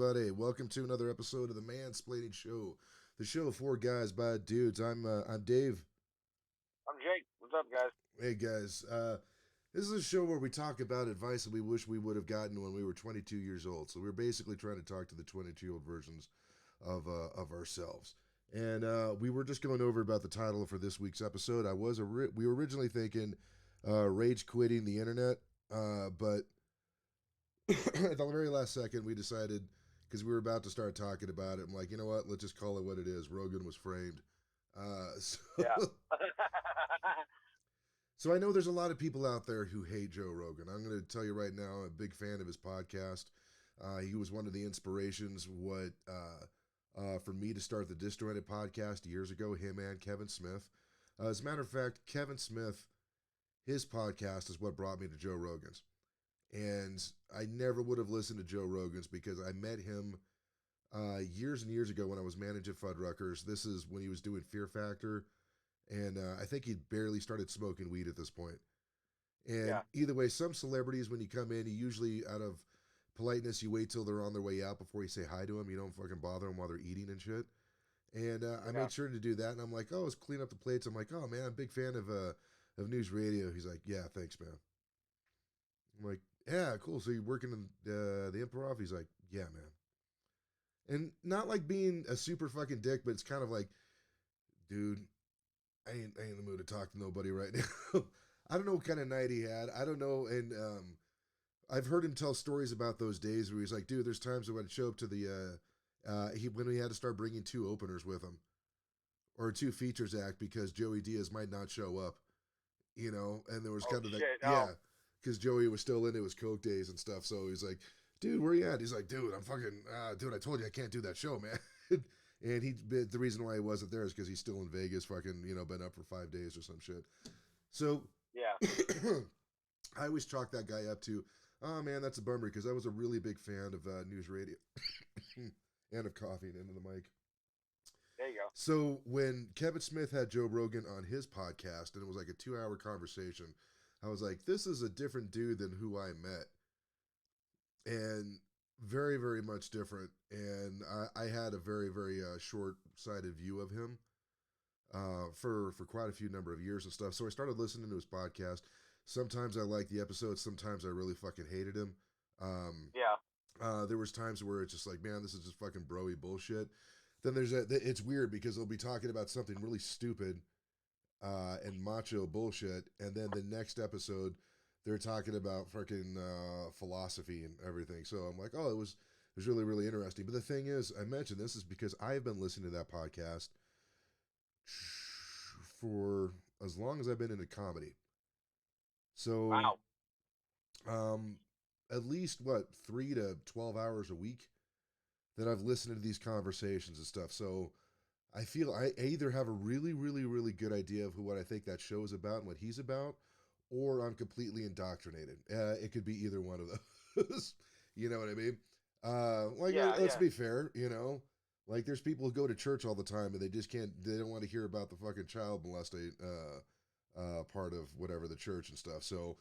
everybody? Welcome to another episode of the Mansplaining Show, the show for guys by dudes. I'm Dave. I'm Jake. What's up, guys? Hey guys, this is a show where we talk about advice that we wish we would have gotten when we were 22 years old. So we're basically trying to talk to the 22-year-old versions of ourselves. And we were just going over about the title for this week's episode. We were originally thinking rage quitting the internet, but at the very last second, we decided because we were about to start talking about it. I'm like, you know what? Let's just call it what it is. Rogan was framed. So, Yeah. so I know there's a lot of people out there who hate Joe Rogan. I'm going to tell you right now, I'm a big fan of his podcast. He was one of the inspirations for me to start the Disjointed podcast years ago. Him and Kevin Smith. As a matter of fact, Kevin Smith, his podcast is what brought me to Joe Rogan's. And I never would have listened to Joe Rogan's because I met him years and years ago when I was managing Fuddruckers. This is when he was doing Fear Factor, and I think he'd barely started smoking weed at this point. And Yeah. either way, some celebrities, when you come in, you usually, out of politeness, you wait till they're on their way out before you say hi to them. You don't fucking bother them while they're eating and shit. And I Yeah. made sure to do that, and I'm like, oh, let's clean up the plates. I'm like, oh, man, I'm a big fan of News Radio. He's like, yeah, thanks, man. I'm like, yeah, cool. So you're working in the improv? He's like, yeah, man. And not like being a super fucking dick, but it's kind of like, dude, I ain't in the mood to talk to nobody right now. I don't know what kind of night he had. I don't know. And I've heard him tell stories about those days where he's like, dude, there's times when I'd show up to when he had to start bringing two openers with him or two features act because Joey Diaz might not show up, and there was Oh kind of that, shit. yeah, Oh. because Joey was still into his coke days and stuff. So he's like, dude, where you at? He's like, dude, I'm fucking, dude, I told you I can't do that show, man. And the reason why he wasn't there is because he's still in Vegas, fucking, been up for 5 days or some shit. So Yeah. I always chalk that guy up to, oh man, that's a bummer because I was a really big fan of News Radio and of coughing into the mic. There you go. So when Kevin Smith had Joe Rogan on his podcast and it was like a 2-hour conversation, I was like, this is a different dude than who I met. And very, very much different. And I had a very, very short-sighted view of him for quite a few number of years and stuff. So I started listening to his podcast. Sometimes I liked the episodes. Sometimes I really fucking hated him. There was times where it's just like, man, this is just fucking broy bullshit. Then it's weird because they'll be talking about something really stupid and macho bullshit, and then the next episode they're talking about fucking philosophy and everything. So I'm like, oh, it was really, really interesting. But the thing is, I mentioned this is because I've been listening to that podcast for as long as I've been into comedy. So Wow. at least what 3 to 12 hours a week that I've listened to these conversations and stuff. So I feel I either have a really, really, really good idea of what I think that show is about and what he's about, or I'm completely indoctrinated. It could be either one of those. You know what I mean? Yeah. Let's Yeah. be fair. Like there's people who go to church all the time and they just can't. They don't want to hear about the fucking child molestation part of whatever the church and stuff. So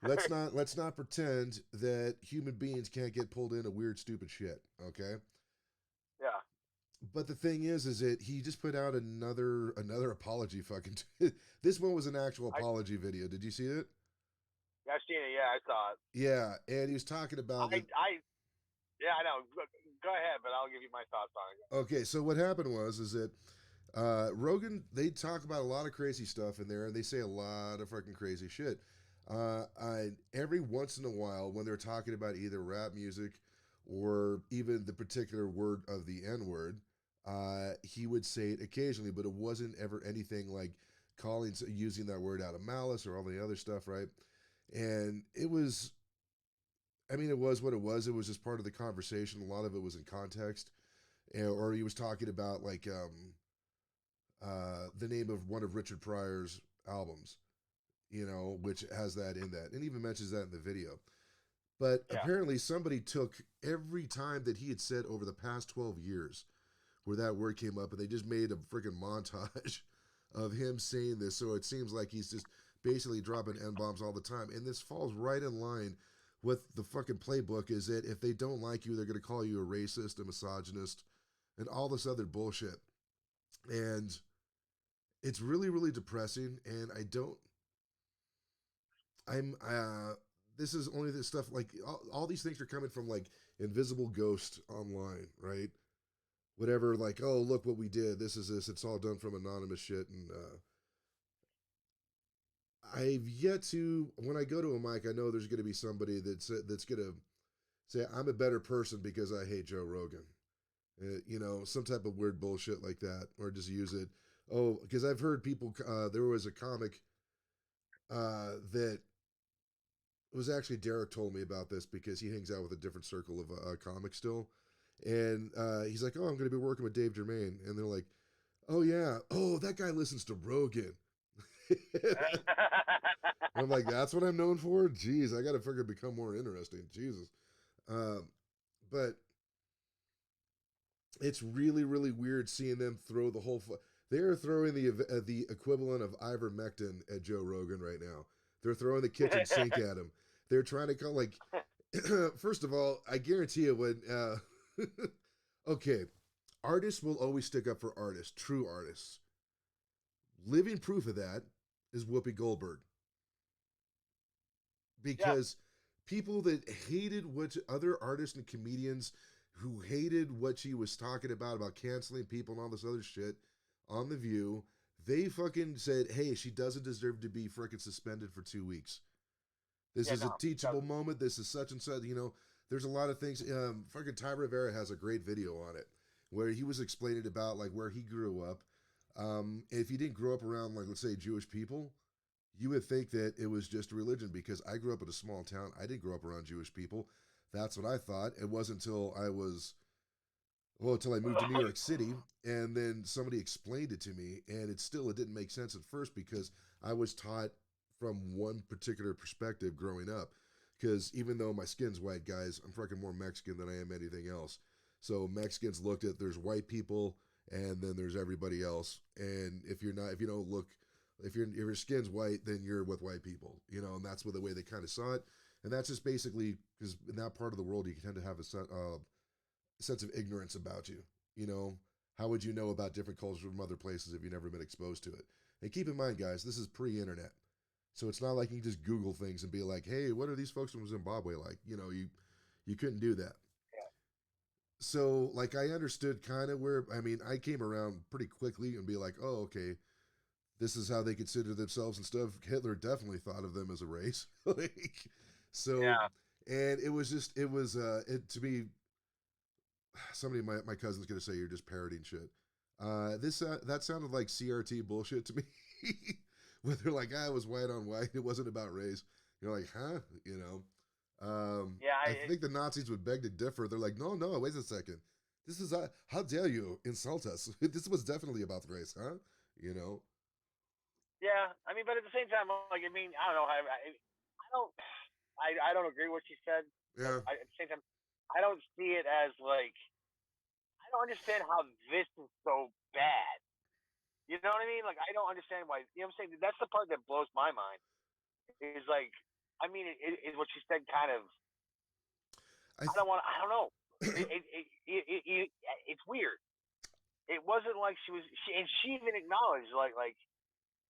let's not pretend that human beings can't get pulled into weird, stupid shit. Okay. Yeah. But the thing is that he just put out another apology fucking. This one was an actual I apology video. Did you see it? I've seen it. Yeah, I saw it. Yeah, and he was talking about I yeah, I know. Go ahead, but I'll give you my thoughts on it. Okay, so what happened is that Rogan, they talk about a lot of crazy stuff in there, and they say a lot of fucking crazy shit. Every once in a while, when they're talking about either rap music or even the particular word of the N word, he would say it occasionally, but it wasn't ever anything like using that word out of malice or all the other stuff, right? And it was, I mean, it was what it was. It was just part of the conversation. A lot of it was in context, or he was talking about like the name of one of Richard Pryor's albums, which has that in that, and even mentions that in the video. But Yeah. apparently, somebody took every time that he had said over the past 12 years where that word came up, and they just made a freaking montage of him saying this. So it seems like he's just basically dropping N bombs all the time, and this falls right in line what the fucking playbook is that if they don't like you, they're going to call you a racist, a misogynist, and all this other bullshit. And it's really, really depressing. And I'm, this is only this stuff like all these things are coming from like invisible ghost online, right? Whatever, like, oh, look what we did. This is this. It's all done from anonymous shit. And I've yet to, when I go to a mic, I know there's going to be somebody that's going to say, I'm a better person because I hate Joe Rogan. Some type of weird bullshit like that, or just use it. Oh, because I've heard people. There was a comic that was actually Derek told me about this because he hangs out with a different circle of comics still, and he's like, "Oh, I'm going to be working with Dave Germain," and they're like, "Oh yeah, oh that guy listens to Rogan." I'm like, "That's what I'm known for." Jeez, I got to figure become more interesting. Jesus, um, but it's really really weird seeing them throw the whole. They're throwing the equivalent of ivermectin at Joe Rogan right now. They're throwing the kitchen sink at him. They're trying to call like. First of all, I guarantee you when. Okay, artists will always stick up for artists, true artists. Living proof of that is Whoopi Goldberg Yeah. because people that hated what other artists and comedians who hated what she was talking about canceling people and all this other shit on The View, they fucking said, hey, she doesn't deserve to be freaking suspended for 2 weeks. This Yeah. is a No. teachable moment. This is such and such. There's a lot of things. Fucking Ty Rivera has a great video on it where he was explaining about like where he grew up. If you didn't grow up around like let's say Jewish people, you would think that it was just a religion because I grew up in a small town. I didn't grow up around Jewish people. That's what I thought. It wasn't until until I moved to New York City and then somebody explained it to me and it didn't make sense at first because I was taught from one particular perspective growing up. Because even though my skin's white, guys, I'm fucking more Mexican than I am anything else. So Mexicans looked at there's white people and then there's everybody else. And if you don't look, if your skin's white, then you're with white people, and that's the way they kind of saw it. And that's just basically because in that part of the world, you tend to have sense of ignorance about you. How would you know about different cultures from other places if you've never been exposed to it? And keep in mind, guys, this is pre-internet. So it's not like you can just Google things and be like, "Hey, what are these folks from Zimbabwe like?" You couldn't do that. Yeah. So like I understood kind of where I came around pretty quickly and be like, "Oh, okay, this is how they consider themselves and stuff." Hitler definitely thought of them as a race, like so, Yeah. and it was just it to me. Somebody, my cousin's gonna say you're just parroting shit. This that sounded like CRT bullshit to me. Where they're like, it was white on white. It wasn't about race. You're like, huh? Yeah. I think the Nazis would beg to differ. They're like, no, no, wait a second. This is how dare you insult us? This was definitely about race, huh? You know? Yeah. I mean, but at the same time, like, I mean, I don't know. I don't. I don't agree with what she said, but Yeah. at the same time, I don't see it as like I don't understand how this is so bad. You know what I mean? Like I don't understand why. You know what I'm saying? That's the part that blows my mind. Is like, I mean, it what she said kind of. I I don't want. I don't know. It's weird. It wasn't like she was. And she even acknowledged like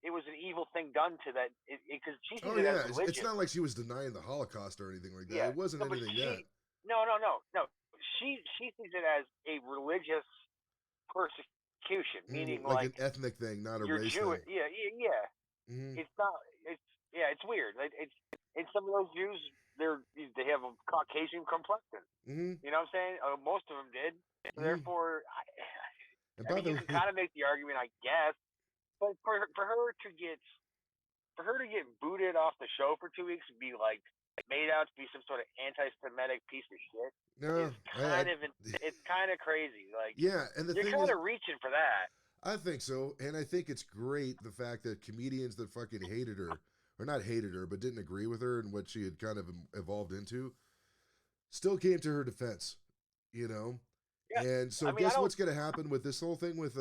it was an evil thing done to that because she sees oh it as yeah, it's religious. not like she was denying the Holocaust or anything like that. Yeah. It wasn't No, but anything that. no. She sees it as a religious persecution, meaning Like an like ethnic thing, not a you're race thing. Jewish. Yeah. Mm-hmm. It's not. It's yeah. It's weird. It's and some of those Jews, they have a Caucasian complexion. Mm-hmm. You know what I'm saying? Most of them did. So Mm-hmm. therefore, And I by mean, you the can way, kind of make the argument, I guess, but for her to get booted off the show for 2 weeks and be like made out to be some sort of anti-Semitic piece of shit no, is it's kind of crazy. Like yeah, and the you're thing kind is, of reaching for that. I think so, and I think it's great the fact that comedians that fucking hated her, or not hated her, but didn't agree with her and what she had kind of evolved into, still came to her defense, you know. Yeah, And so, I mean, I guess don't. what's going to happen with this whole thing with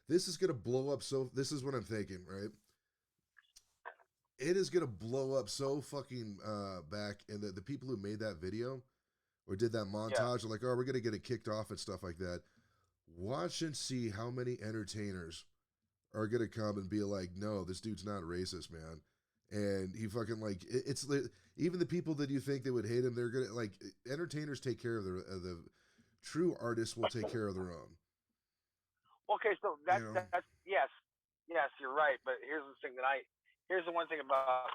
this is going to blow up. So this is what I'm thinking, right? it is gonna blow up so fucking back, and the people who made that video or did that Yeah. montage are like, oh, we're gonna get it kicked off and stuff like that. Watch and see how many entertainers are gonna come and be like, no, this dude's not racist, man. And he fucking like it's even the people that you think they would hate him, they're gonna like entertainers take care of the true artists will take care of their own. Okay, so You know. that's yes, yes, you're right. But here's the one thing about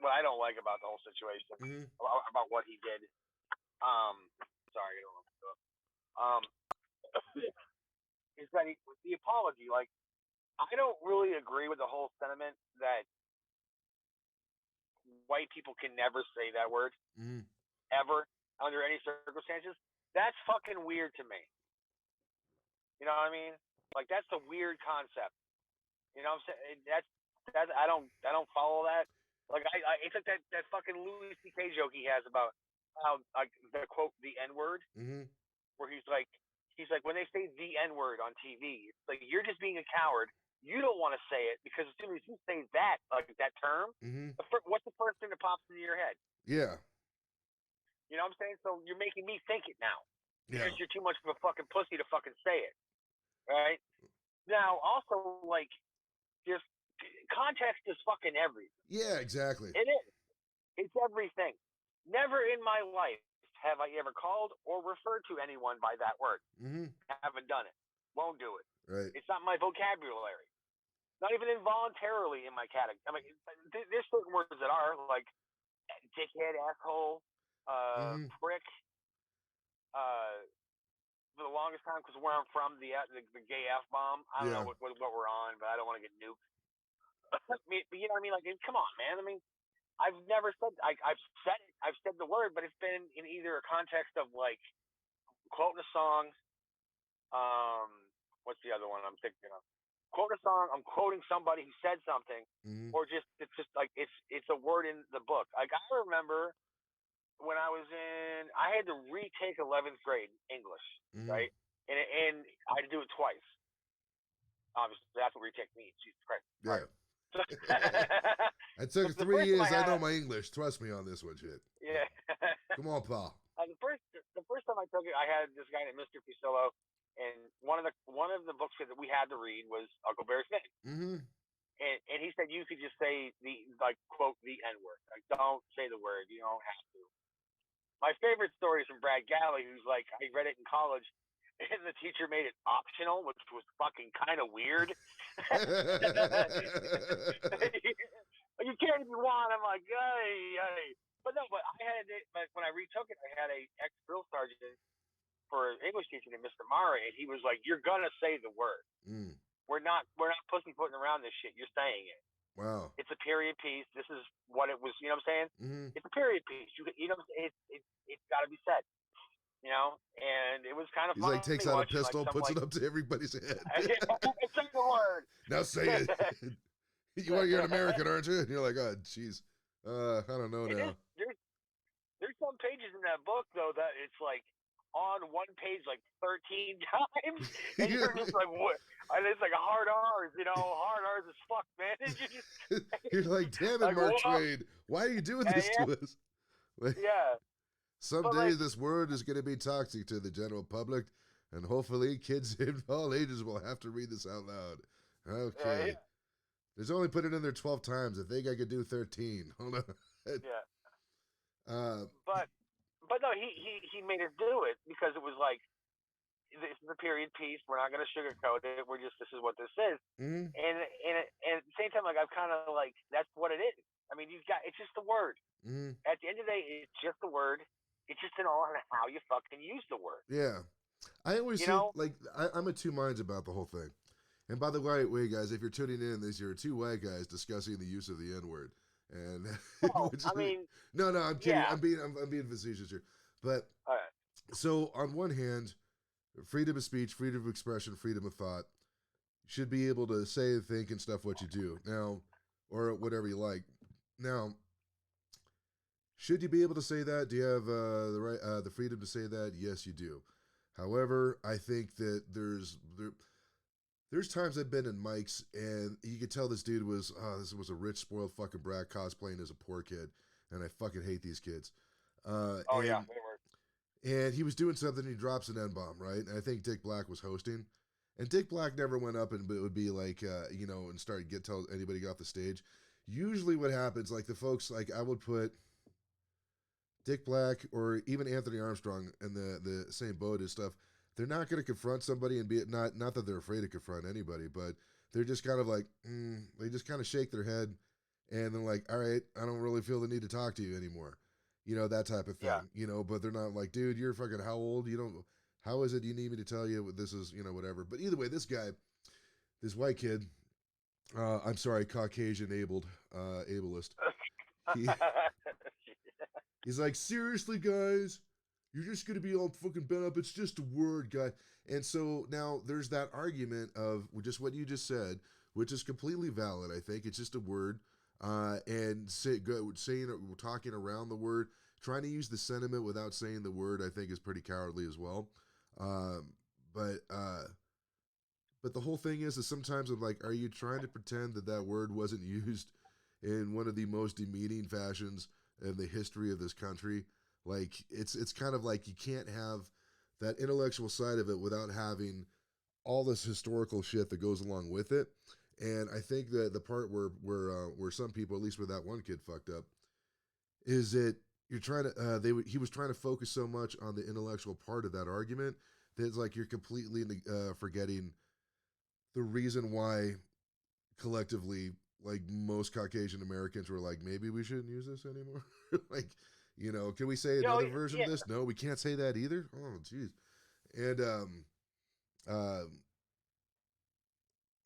what I don't like about the whole situation Mm-hmm. about what he did. Um, sorry, I don't know. Is that the apology? Like, I don't really agree with the whole sentiment that white people can never say that word Mm-hmm. ever under any circumstances. That's fucking weird to me. You know what I mean? Like that's a weird concept. You know what I'm saying? That I don't follow that. Like it's like that fucking Louis C.K. joke he has about how like the quote the N word, Mm-hmm. where he's like when they say the N word on TV, it's like you're just being a coward. You don't want to say it because as soon as you say that like that term, Mm-hmm. what's the first thing that pops into your head? Yeah. You know what I'm saying? So you're making me think it now Yeah. because you're too much of a fucking pussy to fucking say it, right? Now also like just context is fucking everything. Yeah, exactly. It is. It's everything. Never in my life have I ever called or referred to anyone by that word. Mm-hmm. Haven't done it. Won't do it. Right. It's not my vocabulary. Not even involuntarily in my category. I mean, there's certain words that are like dickhead, asshole, Mm-hmm. prick. For the longest time, because where I'm from, the gay f bomb. I don't Yeah. know what we're on, but I don't want to get nuked. But you know what I mean? Like, come on, man. I mean, I've never said I've said it. I've said the word, but it's been in either a context of like quoting a song. What's the other one I'm thinking of? Quote a song. I'm quoting somebody who said something, Mm-hmm. or just it's just like it's a word in the book. Like I remember when I was I had to retake 11th grade English, Mm-hmm. right? And I had to do it twice. Obviously, that's what retake means. Jesus Christ. Yeah. Right. I took the 3 first time years. I know my English. Trust me on this one, shit. Yeah. Come on, pal. The first time I took it, I had this guy named Mr. Fusillo, and one of the books that we had to read was Huckleberry Finn. Mm-hmm. And he said you could just say the like quote the N word. Like don't say the word. You don't have to. My favorite story is from Brad Galley, who's like I read it in college, and the teacher made it optional, which was fucking kind of weird. You can if you want. I'm like, hey. But no, but I had it. But when I retook it, I had a ex drill sergeant for an English teacher named Mr. Mara, and he was like, "You're gonna say the word. Mm. We're not pussyfooting around this shit. You're saying it. Wow. It's a period piece. This is what it was. You know what I'm saying? Mm-hmm. It's a period piece. You know, it's got to be said. You know, and it was kind of He's funny. like takes out a watching, pistol, like, puts it up to everybody's head. Say the word. Now say it. You're an American, aren't you? And you're like, oh, jeez. I don't know now. There's some pages in that book though that it's like on one page like 13 times, and you're just like, what? And it's like hard R's, you know, hard R's as fuck, man. You're like, damn it, like, Mark Twain. Why are you doing this to us? Like, yeah. Someday this word is going to be toxic to the general public, and hopefully kids in all ages will have to read this out loud. Okay. There's only put it in there 12 times. I think I could do 13. Hold on. Yeah. But no, he made us do it because it was like this is a period piece. We're not going to sugarcoat it. This is what this is. Mm-hmm. And at the same time, like I've kind of like that's what it is. I mean, it's just a word. Mm-hmm. At the end of the day, it's just a word. It's just in all on how you fucking use the word. Yeah. I always say, like, I'm of two minds about the whole thing. And by the way, guys, if you're tuning in, these are two white guys discussing the use of the N-word. And I mean, no, I'm kidding. Yeah. I'm being facetious here. But so on one hand, freedom of speech, freedom of expression, freedom of thought, you should be able to say and think and stuff what you do now, or whatever you like. Now, should you be able to say that? Do you have the freedom to say that? Yes, you do. However, I think that There's times I've been in Mike's and you could tell this dude was, this was a rich, spoiled fucking brat cosplaying as a poor kid, and I fucking hate these kids. Uh, Oh yeah, and they were. and he was doing something. And he drops an N bomb, right? And I think Dick Black was hosting, and Dick Black never went up and it would be like, and start tell anybody get off the stage. Usually, what happens, like the folks, like I would put Dick Black or even Anthony Armstrong in the same boat as stuff. They're not going to confront somebody and be not that they're afraid to confront anybody, but they're just kind of like they just kind of shake their head and they're like, all right, I don't really feel the need to talk to you anymore, that type of Yeah. thing, But they're not like, dude, you're fucking how old? You don't. How is it you need me to tell you what this is? Whatever. But either way, this guy, this white kid, I'm sorry, Caucasian ableist. He He's like, seriously, guys, you're just gonna be all fucking bent up. It's just a word, guy. And so now there's that argument of just what you just said, which is completely valid. I think it's just a word, talking around the word, trying to use the sentiment without saying the word. I think is pretty cowardly as well. Um, but but the whole thing is sometimes I'm like, are you trying to pretend that that word wasn't used in one of the most demeaning fashions in the history of this country? Like it's kind of like you can't have that intellectual side of it without having all this historical shit that goes along with it. And I think that the part where some people, at least where that one kid fucked up, is that you're trying to he was trying to focus so much on the intellectual part of that argument that it's like you're completely forgetting the reason why collectively, like most Caucasian Americans were like, maybe we shouldn't use this anymore. Like, can we say another version of this? No, we can't say that either. Oh, jeez. And um,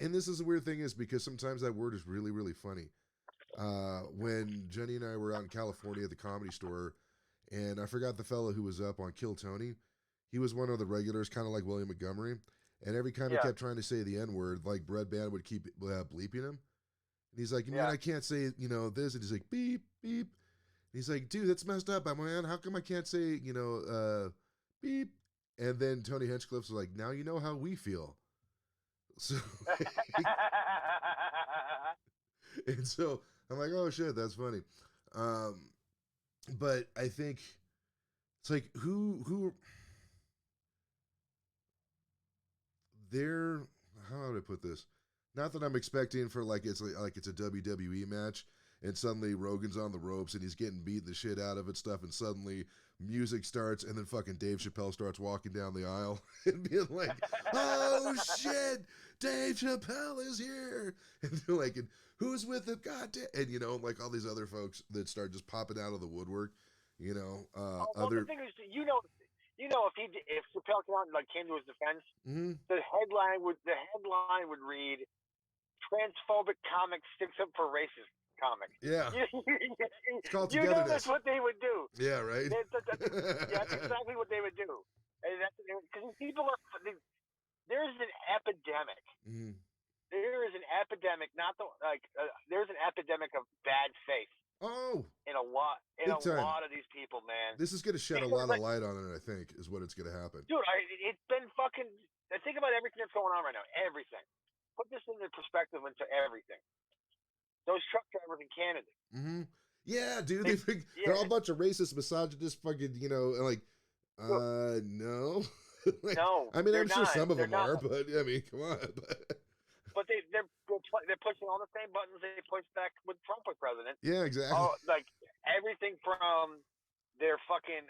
and this is the weird thing is because sometimes that word is really really funny. When Jenny and I were out in California at the Comedy Store, and I forgot the fellow who was up on Kill Tony. He was one of the regulars, kind of like William Montgomery. And every time he kept trying to say the N word, like Bread Band would keep bleeping him. And he's like, man, I can't say, this. And he's like, beep, beep. And he's like, dude, that's messed up, man. How come I can't say, beep? And then Tony Hinchcliffe's like, now you know how we feel. So, and so I'm like, oh shit, that's funny. But I think it's like who they're, how would I put this? Not that I'm expecting for like it's a WWE match and suddenly Rogan's on the ropes and he's getting beaten the shit out of it stuff and suddenly music starts and then fucking Dave Chappelle starts walking down the aisle and being like, oh shit, Dave Chappelle is here. And they're like, and who's with him? God damn. And like all these other folks that start just popping out of the woodwork, the thing is, if Chappelle came out and came to his defense, mm-hmm. the headline would read, "Transphobic comic sticks up for racist comic." Yeah. It's called togetherness. That's what they would do. Yeah, right. That's exactly what they would do. Because people are. There's an epidemic. Mm-hmm. There is an epidemic. There's an epidemic of bad faith. Oh, in a lot of these people, man. This is going to shed a lot of light on it, I think, is what it's going to happen. Dude, it's been fucking. Think about everything that's going on right now. Everything. Put this into perspective into everything. Those truck drivers in Canada. Mm-hmm. Yeah, dude. They're all a bunch of racist, misogynist, fucking, no. No. I mean, I'm sure some of them are, but I mean, come on. But they're pushing all the same buttons they pushed back with Trump was president. Yeah, exactly. Like everything from their fucking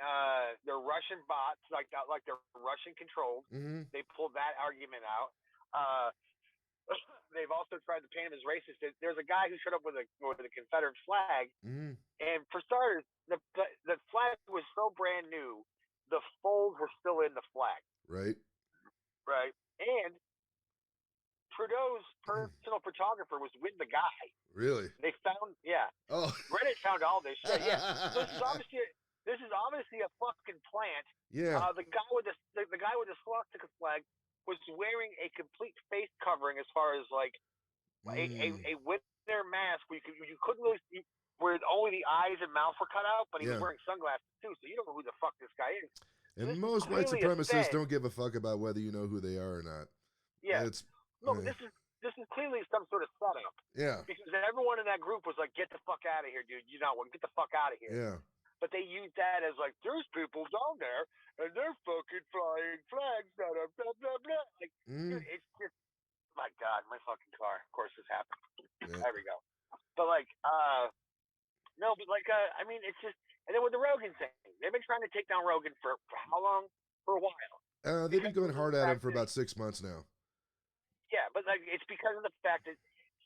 their Russian bots, like they're Russian controlled. Mm-hmm. They pulled that argument out. They've also tried to paint him as racist. There's a guy who showed up with a Confederate flag, mm-hmm. and for starters, the flag was so brand new, the folds were still in the flag. Right. Right, and Trudeau's personal photographer was with the guy. Really? They found, Oh. Reddit found all this shit. Yeah. So this is obviously a fucking plant. Yeah. The guy with the swastika flag was wearing a complete face covering, as far as like a winter mask where you couldn't really see, where only the eyes and mouth were cut out, but he was wearing sunglasses too, so you don't know who the fuck this guy is. And most white supremacists don't give a fuck about whether you know who they are or not. Yeah. No, but this is clearly some sort of setup. Yeah. Because everyone in that group was like, "Get the fuck out of here, dude! You know what? Get the fuck out of here." Yeah. But they use that as like, "There's people down there and they're fucking flying flags, blah blah blah blah blah." Like, dude, it's just, my God, my fucking car. Of course, this happened. Yeah. There we go. But like, no, but like, I mean, it's just, and then with the Rogan thing, they've been trying to take down Rogan for how long? For a while. They've been going hard at him for about 6 months now. Yeah, but like, it's because of the fact that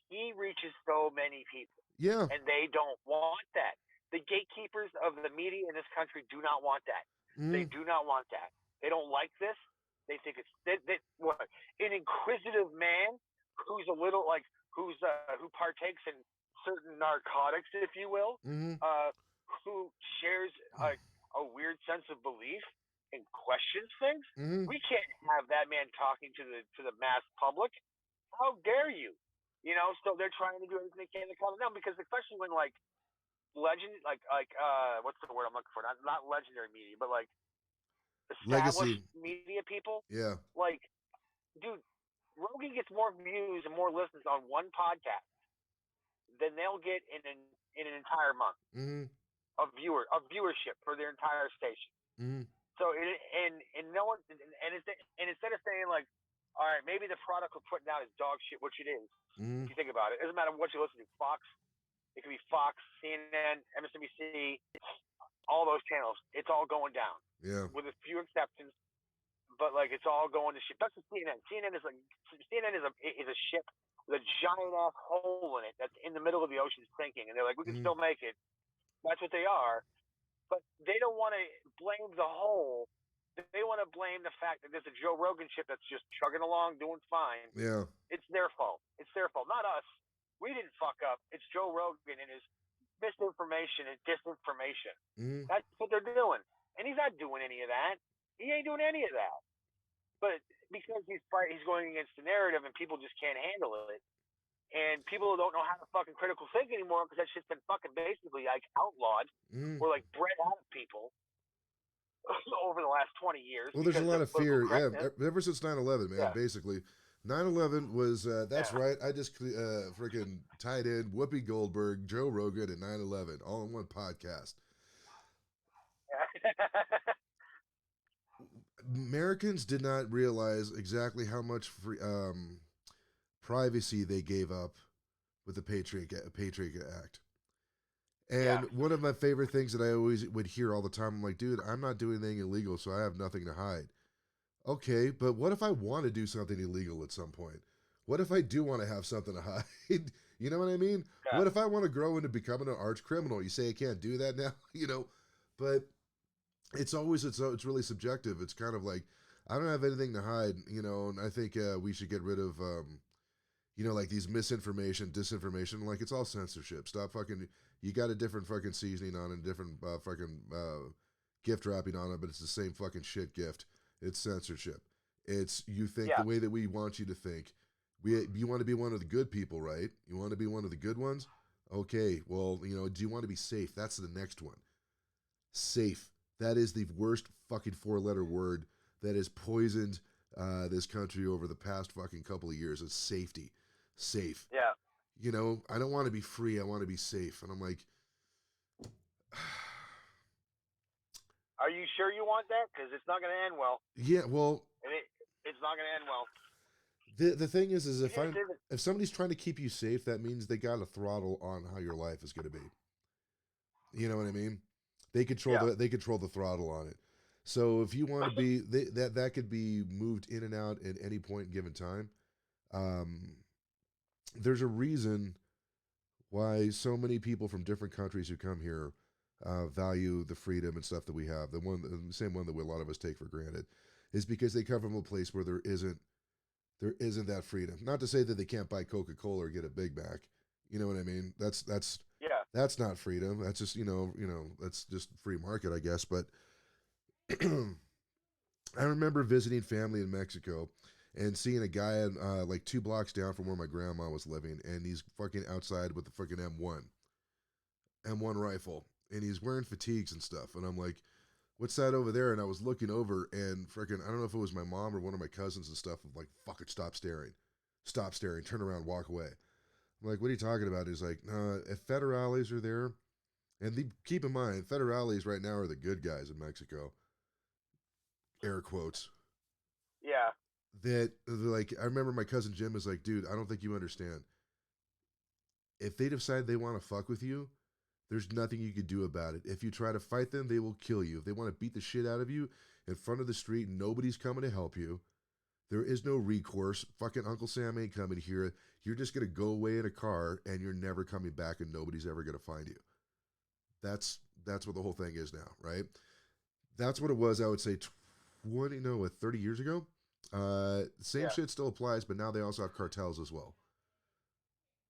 he reaches so many people. Yeah. And they don't want that. The gatekeepers of the media in this country do not want that. They do not want that. They don't like this. They think it's what, an inquisitive man who's a little like who partakes in certain narcotics, if you will, who shares a weird sense of belief and questions things. We can't have that man talking to the mass public. How dare you? You know, so they're trying to do everything they can to calm him down, because especially when like what's the word I'm looking for? Not legendary media, but like established media people. Yeah. Like, dude, Rogan gets more views and more listens on one podcast than they'll get in an entire month of viewership for their entire station. So and no one and instead of saying like, all right, maybe the product we're putting out is dog shit, which it is. If you think about it, it doesn't matter what you listen to. Fox, it could be Fox, CNN, MSNBC, all those channels. It's all going down. Yeah. With a few exceptions, but like it's all going to shit. That's the CNN. CNN is a ship with a giant ass hole in it that's in the middle of the ocean sinking, and they're like, we can still make it. That's what they are, but they don't want to blame the hole. They want to blame the fact that there's a Joe Rogan ship that's just chugging along, doing fine. Yeah. It's their fault. It's their fault, not us. We didn't fuck up. It's Joe Rogan and his misinformation and disinformation. That's what they're doing. And he's not doing any of that. He ain't doing any of that. But because he's going against the narrative and people just can't handle it. And people don't know how to fucking critical think anymore because that shit's been fucking basically like outlawed or like bred out of people over the last 20 years. Well, there's a lot of fear. Yeah, ever since 9/11, man, basically. 9/11 was, that's right, I just freaking tied in Whoopi Goldberg, Joe Rogan, and 9/11 all in one podcast. Americans did not realize exactly how much privacy they gave up with the Patriot Act. And one of my favorite things that I always would hear all the time, I'm like, dude, I'm not doing anything illegal, so I have nothing to hide. Okay, but what if I want to do something illegal at some point? What if I do want to have something to hide? You know what I mean? Yeah. What if I want to grow into becoming an arch criminal? You say I can't do that now, you know? But it's really subjective. It's kind of like, I don't have anything to hide, you know, and I think we should get rid of, you know, like these misinformation, disinformation, like it's all censorship. Stop fucking, you got a different fucking seasoning on it, different fucking gift wrapping on it, but it's the same fucking shit gift. It's censorship. It's, you think the way that we want you to think. You want to be one of the good people, right? You want to be one of the good ones? Okay, well, you know, do you want to be safe? That's the next one. Safe. That is the worst fucking 4-letter word that has poisoned this country over the past fucking couple of years. It's safety. Safe. Yeah. You know, I don't want to be free. I want to be safe. And I'm like, are you sure you want that? Because it's not going to end well. Yeah, well, it's not going to end well. The thing is if somebody's trying to keep you safe, that means they got a throttle on how your life is going to be. You know what I mean? They control the throttle on it. So if you want to be that could be moved in and out at any point in given time. There's a reason why so many people from different countries who come here value the freedom and stuff that we have. The same one that a lot of us take for granted is because they come from a place where there isn't that freedom. Not to say that they can't buy Coca-Cola or get a Big Mac. You know what I mean? That's not freedom. That's just, you know, that's just free market, I guess. But I remember visiting family in Mexico and seeing a guy like 2 blocks down from where my grandma was living, and he's fucking outside with the fucking M1 rifle, and he's wearing fatigues and stuff. And I'm like, what's that over there? And I was looking over, and freaking, I don't know if it was my mom or one of my cousins and stuff, like, fucking stop staring. stop staring, turn around, walk away. I'm like, what are you talking about? He's like, if federales are there, and keep in mind, federales right now are the good guys in Mexico, air quotes. Yeah. That, like, I remember my cousin Jim was like, dude, I don't think you understand. If they decide they want to fuck with you, there's nothing you can do about it. If you try to fight them, they will kill you. If they want to beat the shit out of you in front of the street, nobody's coming to help you. There is no recourse. Fucking Uncle Sam ain't coming here. You're just going to go away in a car and you're never coming back and nobody's ever going to find you. That's what the whole thing is now, right? That's what it was, I would say 30 years ago. Same Yeah. shit still applies, but now they also have cartels as well.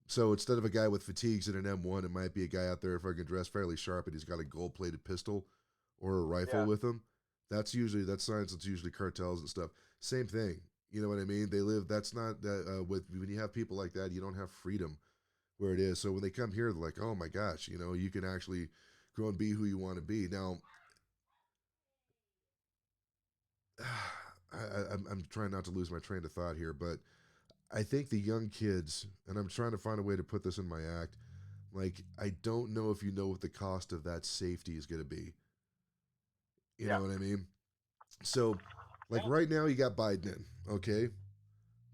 So instead of a guy with fatigues and an M1, it might be a guy out there fucking dressed fairly sharp and he's got a gold-plated pistol or a rifle Yeah. with him. That's signs. It's usually cartels and stuff. Same thing. You know what I mean? They live. That's not when you have people like that, you don't have freedom where it is. So when they come here, they're like, oh my gosh, you can actually go and be who you want to be. Now, I'm trying not to lose my train of thought here, but I think the young kids, and I'm trying to find a way to put this in my act. Like, I don't know if you know what the cost of that safety is going to be. You Yeah. know what I mean? So, like Yeah. right now, you got Biden in, okay?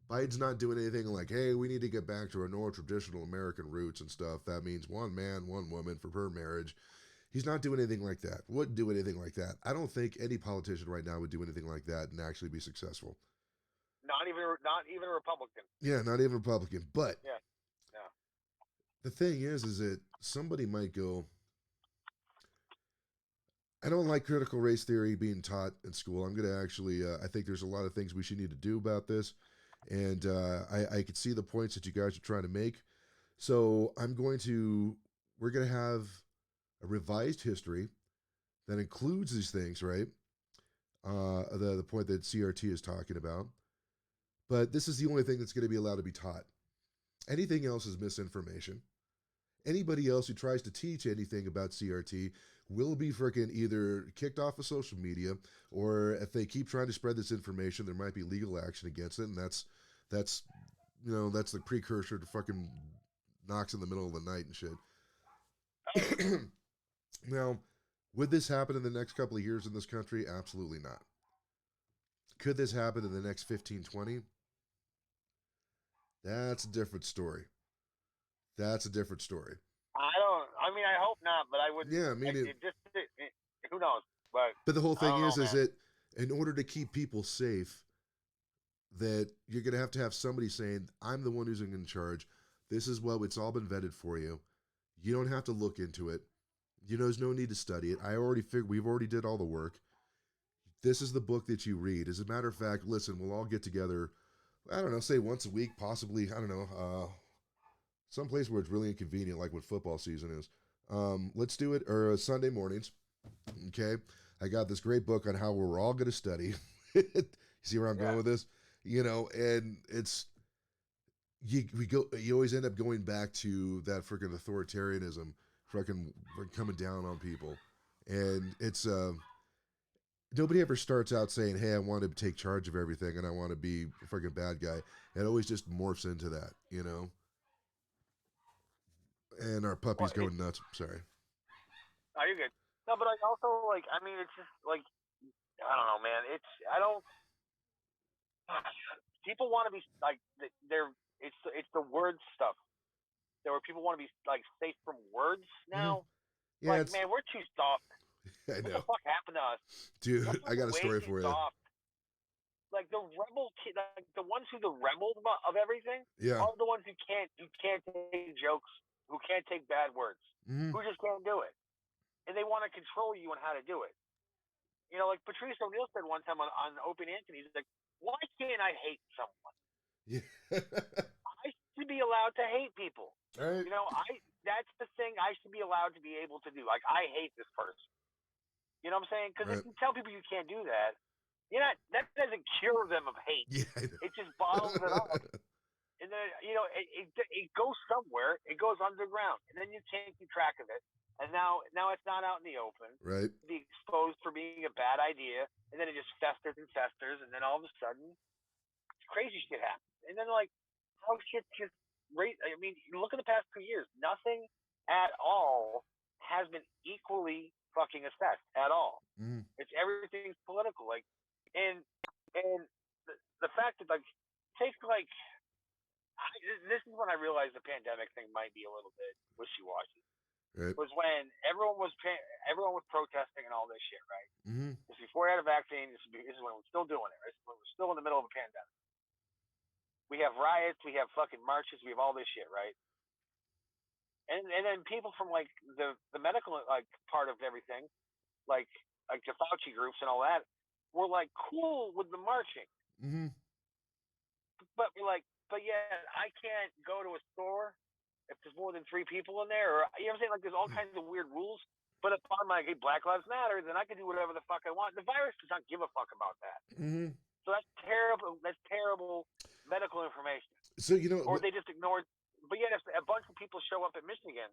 Biden's not doing anything like, hey, we need to get back to our more traditional American roots and stuff. That means one man, one woman for per marriage. He's not doing anything like that. Wouldn't do anything like that. I don't think any politician right now would do anything like that and actually be successful. Not even a Republican. Yeah, not even Republican. But Yeah. Yeah. the thing is that somebody might go, I don't like critical race theory being taught in school. I'm going to actually, I think there's a lot of things we should need to do about this. And I could see the points that you guys are trying to make. So we're going to have a revised history that includes these things, right? The point that CRT is talking about. But this is the only thing that's going to be allowed to be taught. Anything else is misinformation. Anybody else who tries to teach anything about CRT will be freaking either kicked off of social media, or if they keep trying to spread this information, there might be legal action against it, and that's that's the precursor to fucking knocks in the middle of the night and shit. Now, would this happen in the next couple of years in this country? Absolutely not. Could this happen in the next 15, 20? That's a different story. That's a different story. I don't. I mean, I hope not, but I wouldn't. Yeah, I mean, Who knows? But but the whole I thing don't know, is man. that in order to keep people safe, that you're going to have somebody saying, I'm the one who's in charge. This is what it's all been vetted for you. You don't have to look into it. There's no need to study it. I already figured we've already did all the work. This is the book that you read. As a matter of fact, listen, we'll all get together, I don't know, say once a week, possibly, I don't know, someplace where it's really inconvenient, like when football season is. Let's do it, or Sunday mornings. Okay. I got this great book on how we're all going to study. You see where I'm going with this? And it's, you always end up going back to that freaking authoritarianism, freaking coming down on people. And it's, nobody ever starts out saying, hey, I want to take charge of everything and I want to be a freaking bad guy. It always just morphs into that. And our Well, puppy's going nuts. Sorry. are you good? No, but I also like. I mean, it's just like I don't know, man. I don't. People want to be like they're. It's the word stuff. There where people want to be like safe from words Mm-hmm. now. Yeah, Like, man, we're too soft. I What know. the fuck happened to us? We're Dude, I got fucking a way story too for you. soft. Like the rebel kid, like the ones who the rebels of everything Yeah. are the ones who can't take jokes, who can't take bad words, Mm-hmm. who just can't do it, and they want to control you on how to do it. Like Patrice O'Neill said one time on Open Anthony, he's like, "Why can't I hate someone? Yeah. I should be allowed to hate people. All right. That's the thing I should be allowed to be able to do. Like, I hate this person. You know what I'm saying? Because if Right. you tell people you can't do that, that doesn't cure them of hate. Yeah, I know. It just bottles it up. And then it goes somewhere. It goes underground, and then you can't keep track of it. And now it's not out in the open. Right. Be exposed for being a bad idea, and then it just festers and festers, and then all of a sudden, crazy shit happens. And then like, how shit just I mean, you look at the past 2 years. Nothing at all has been equally fucking assessed at all. Mm-hmm. It's everything's political. Like, and the fact that like take like this is when I realized the pandemic thing might be a little bit wishy washy. Right. Was when everyone was protesting and all this shit, right? Mm-hmm. This before I had a vaccine. This is when we're still doing it. Right? When we're still in the middle of a pandemic. We have riots. We have fucking marches. We have all this shit, right? And then people from like the medical like part of everything, like the Fauci groups and all that, were like cool with the marching. Mm-hmm. But we're like, but yeah, I can't go to a store if there's more than 3 people in there, or you know what I'm saying? Like, there's all kinds of weird rules. But if I'm like, hey, Black Lives Matter, then I can do whatever the fuck I want. The virus does not give a fuck about that. Mm-hmm. So that's terrible. That's terrible medical information. So or they just ignored. But yet, if a bunch of people show up in Michigan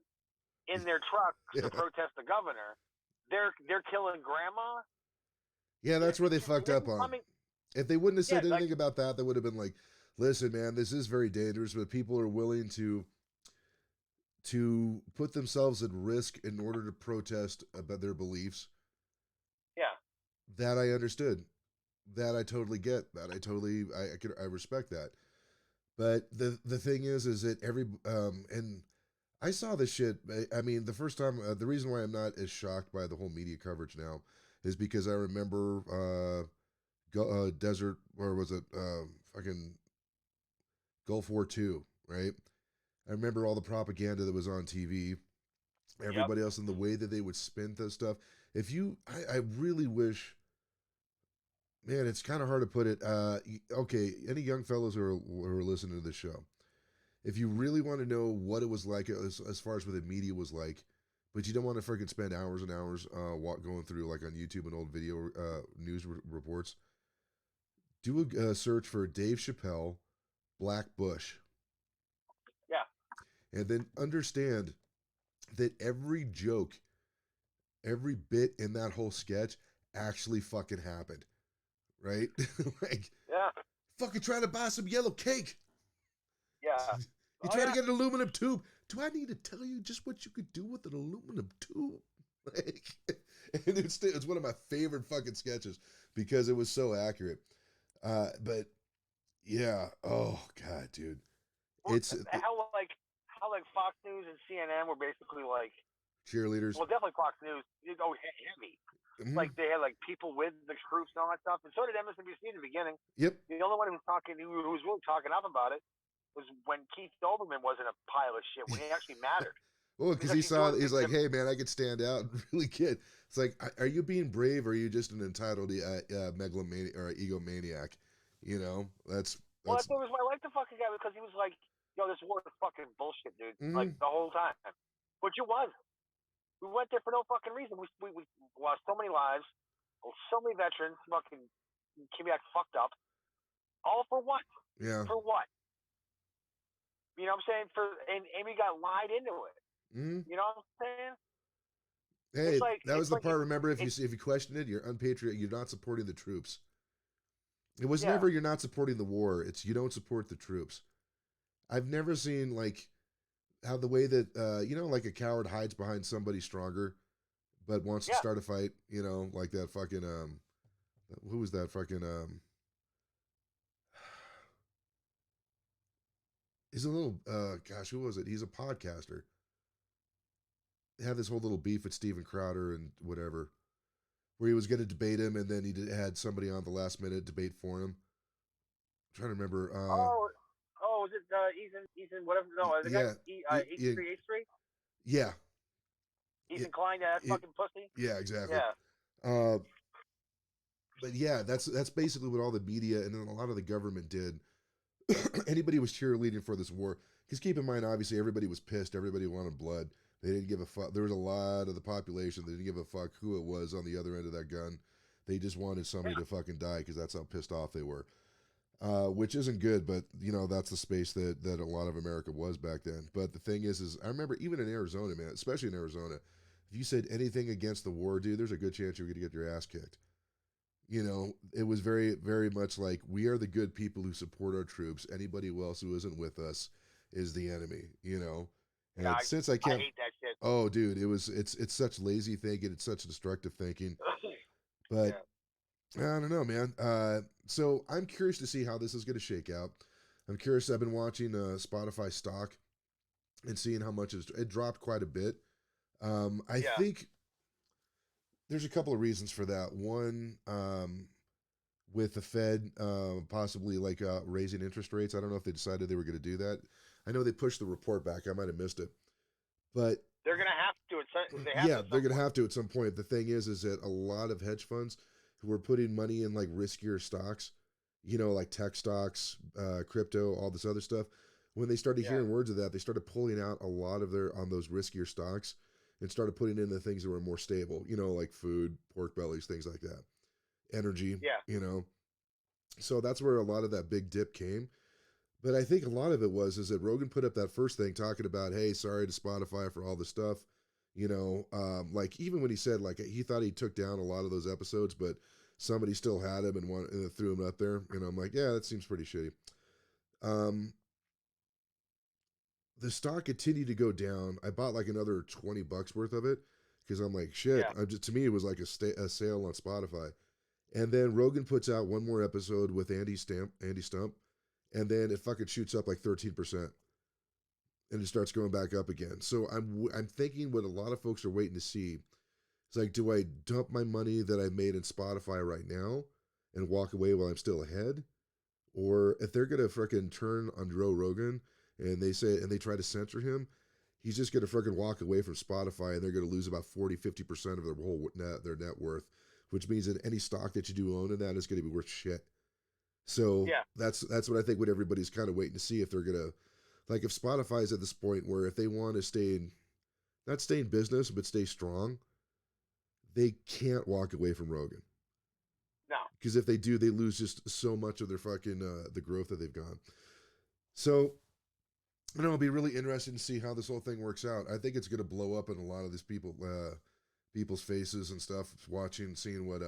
in their trucks to protest the governor, they're killing grandma. Yeah, that's where they fucked up on. If they wouldn't have said anything about that, they would have been like, listen, man, this is very dangerous, but people are willing to put themselves at risk in order to protest about their beliefs. Yeah. That I understood. That I totally get. That I respect that. But the thing is that and I saw this shit. I mean, the first time, the reason why I'm not as shocked by the whole media coverage now is because I remember Desert, or was it fucking Gulf War II, right? I remember all the propaganda that was on TV, everybody else, and the way that they would spin this stuff. I really wish, man, it's kind of hard to put it. Okay, any young fellows who are listening to this show, if you really want to know what it was like as far as what the media was like, but you don't want to freaking spend hours and hours going through like on YouTube and old video news reports, do a search for Dave Chappelle, Black Bush. Yeah. And then understand that every joke, every bit in that whole sketch actually fucking happened. Right? Like, yeah. Fucking trying to buy some yellow cake. Yeah. You try to get an aluminum tube. Do I need to tell you just what you could do with an aluminum tube? Like, and it's one of my favorite fucking sketches because it was so accurate. But yeah, oh god, dude, well, how Fox News and CNN were basically like cheerleaders. Well, definitely Fox News. Heavy. Mm-hmm. Like they had like people with the troops and all that stuff, and so did MSNBC in the beginning. Yep. The only one who was really talking up about it was when Keith Olbermann wasn't a pile of shit, when he actually mattered. Well, because he's like, hey man, I could stand out and really get. It's like, are you being brave, or are you just an entitled megalomaniac or egomaniac? You know, that's. Well, that's the reason why I like the fucking guy, because he was like, yo, this war is fucking bullshit, dude. Mm-hmm. Like the whole time, which it was. We went there for no fucking reason. We lost so many lives, so many veterans fucking came back fucked up. All for what? Yeah. For what? You know what I'm saying? And we got lied into it. Mm-hmm. You know what I'm saying? Hey, that was the part. Remember, if you question it, you're unpatriotic. You're not supporting the troops. It was never you're not supporting the war. It's you don't support the troops. I've never seen like how the way that like a coward hides behind somebody stronger, but wants to start a fight. You know, like that fucking who was that fucking He's a little gosh, who was it? He's a podcaster. He had this whole little beef with Steven Crowder and whatever, where he was going to debate him, and then he had somebody on the last minute debate for him. I'm trying to remember. Was it Ethan whatever? No, the guy H3H3. Yeah. Ethan Klein, that fucking pussy. Yeah, exactly. Yeah. But yeah, that's basically what all the media and then a lot of the government did. Anybody was cheerleading for this war. Because keep in mind, obviously, everybody was pissed. Everybody wanted blood. They didn't give a fuck. There was a lot of the population that didn't give a fuck who it was on the other end of that gun. They just wanted somebody to fucking die because that's how pissed off they were. Which isn't good, but, that's the space that a lot of America was back then. But the thing is I remember even in Arizona, man, especially in Arizona, if you said anything against the war, dude, there's a good chance you're going to get your ass kicked. You know, it was very, very much like we are the good people who support our troops. Anybody else who isn't with us is the enemy. You know, Yeah, and since I I can't, hate that shit. oh, dude, it's such lazy thinking. It's such destructive thinking. But Yeah, I don't know, man. So I'm curious to see how this is going to shake out. I'm curious. I've been watching Spotify stock and seeing how much it dropped quite a bit. I yeah, think there's a couple of reasons for that. One, with the Fed possibly like raising interest rates. I don't know if they decided they were going to do that. I know they pushed the report back. I might have missed it, but they're gonna have to. They have to yeah, at they're some going to point. have to at some point. The thing is that a lot of hedge funds who are putting money in like riskier stocks, you know, like tech stocks, crypto, all this other stuff. When they started Yeah, hearing words of that, they started pulling out a lot of their on those riskier stocks and started putting in the things that were more stable, you know, like food, pork bellies, things like that, energy, yeah, you know. So that's where a lot of that big dip came. But I think a lot of it was is that Rogan put up that first thing talking about, hey, sorry to Spotify for all the stuff. You know, like even when he said like he thought he took down a lot of those episodes, but somebody still had him and threw him up there. You know, I'm like, yeah, that seems pretty shitty. Um, the stock continued to go down. I bought like another $20 worth of it because I'm like, shit. yeah. To me, it was like a sale on Spotify. And then Rogan puts out one more episode with Andy Stump, and then it fucking shoots up like 13%, and it starts going back up again. So I'm thinking what a lot of folks are waiting to see is like, do I dump my money that I made in Spotify right now and walk away while I'm still ahead, or if they're gonna freaking turn on Joe Rogan and they try to censor him, he's just gonna freaking walk away from Spotify and they're gonna lose about 40-50% of their net worth, which means that any stock that you do own in that is gonna be worth shit. So Yeah. that's what I think what everybody's kind of waiting to see if they're gonna like if Spotify's at this point where if they want to stay in not stay in business but stay strong, they can't walk away from Rogan. No. Because if they do, they lose just so much of their fucking the growth that they've gone. So I know it'll be really interesting to see how this whole thing works out. I think it's going to blow up in a lot of these people's faces and stuff. Watching, seeing what.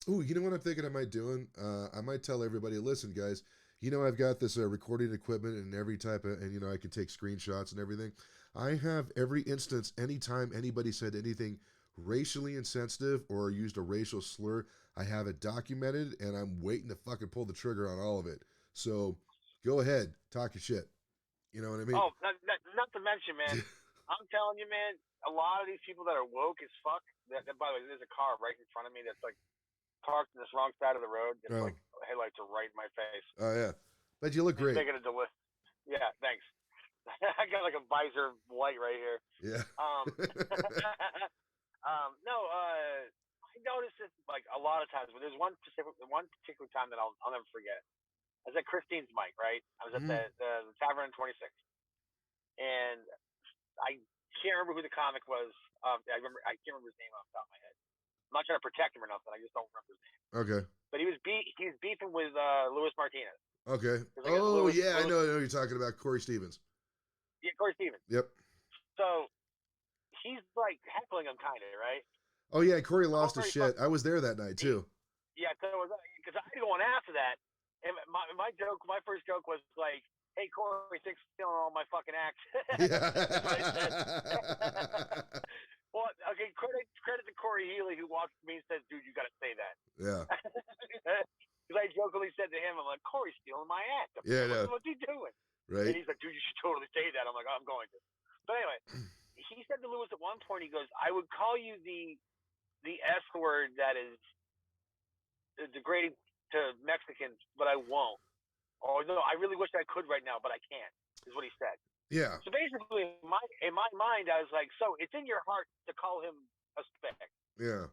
Oh, you know what I'm thinking I might doing? I might tell everybody, listen, guys. You know I've got this recording equipment and every type of, and you know I can take screenshots and everything. I have every instance, anytime anybody said anything racially insensitive or used a racial slur, I have it documented, and I'm waiting to fucking pull the trigger on all of it. So go ahead, talk your shit. You know what I mean? Oh, not to mention, man. I'm telling you, man. A lot of these people that are woke as fuck. By the way, there's a car right in front of me that's like parked on this wrong side of the road. It's Oh, like headlights are right in my face. oh yeah. But you look It's great. making a deli. Yeah, thanks. I got like a visor light right here. Yeah. Um, no, I noticed this like a lot of times, but there's one particular time that I'll never forget. I was at Christine's mic, right? I was at Mm, the Tavern in 26, and I can't remember who the comic was. I can't remember his name off the top of my head. I'm not trying to protect him or nothing. I just don't remember his name. okay. But he was beefing with Luis Martinez. Okay. Because I guess Oh Luis, yeah, I Luis, know you're talking about Corey Stevens. yeah, Corey Stevens. Yep. So he's like heckling him, kind of, right? Oh yeah, Corey lost his Corey shit. I was there that night he, too. yeah, so because I go on after that, and my first joke was like, "Hey Corey, thanks for stealing all my fucking acts." That's what I said. Yeah. Well, okay, credit to Corey Healy who walks to me and says, "Dude, you got to say that." Yeah. Because I jokingly said to him, "I'm like, Corey's stealing my act. Yeah, no. What's he doing?" And Right? he's like, "Dude, you should totally say that." I'm like, "I'm going to." But anyway, he said to Lewis at one point, he goes, "I would call you the S word that is degrading to Mexicans, but I won't. Or no, I really wish I could right now, but I can't." Is what he said. Yeah. So basically, in my mind, I was like, so it's in your heart to call him a spec. Yeah.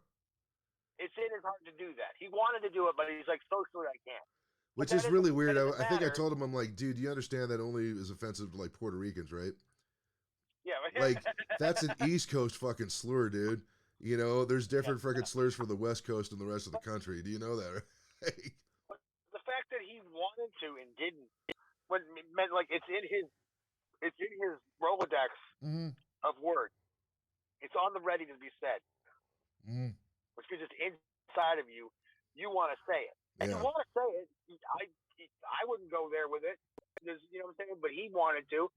It's in his heart to do that. He wanted to do it, but he's like, socially, I can't. Which is really weird. I think I told him, I'm like, dude, you understand that only is offensive to like Puerto Ricans, right? Yeah. Like, that's an East Coast fucking slur, dude. You know, there's different freaking slurs for the West Coast and the rest of the country. Do you know that, right? The fact that he wanted to and didn't, when meant like it's in his Rolodex Mm-hmm. of words. It's on the ready to be said, Mm-hmm. which means it's inside of you. you want to say it, and you Yeah. want to say it. I wouldn't go there with it, because you know what I'm saying. But he wanted to,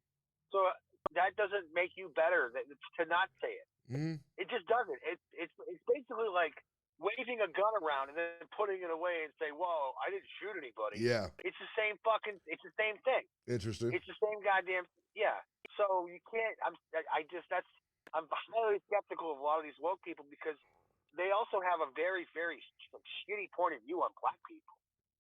so that doesn't make you better to not say it. Mm-hmm. It just doesn't. It's basically like waving a gun around and then putting it away and say, "Whoa, I didn't shoot anybody." Yeah. It's the same fucking. It's the same thing. Interesting. It's the same goddamn. Yeah. So you can't. I'm highly skeptical of a lot of these woke people, because they also have a very, very shitty point of view on black people.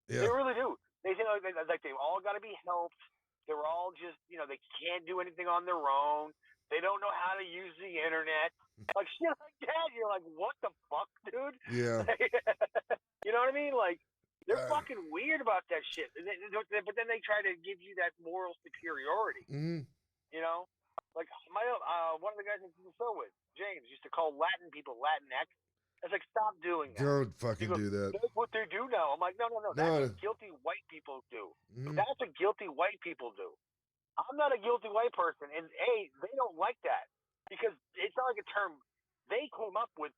Yeah. They really do. They think like they've all got to be helped. They're all just, they can't do anything on their own. They don't know how to use the internet. Like shit like that. You're like, what the fuck, dude? Yeah. You know what I mean? Like, they're fucking weird about that shit. But then they try to give you that moral superiority. Mm-hmm. You know? Like, one of the guys I'm in the show with, James, used to call Latin people Latinx. I was like, stop doing that. Don't fucking do that. That's what they do now. I'm like, no. That's what guilty white people do. Mm-hmm. That's what guilty white people do. I'm not a guilty white person, and they don't like that, because it's not like a term they came up with.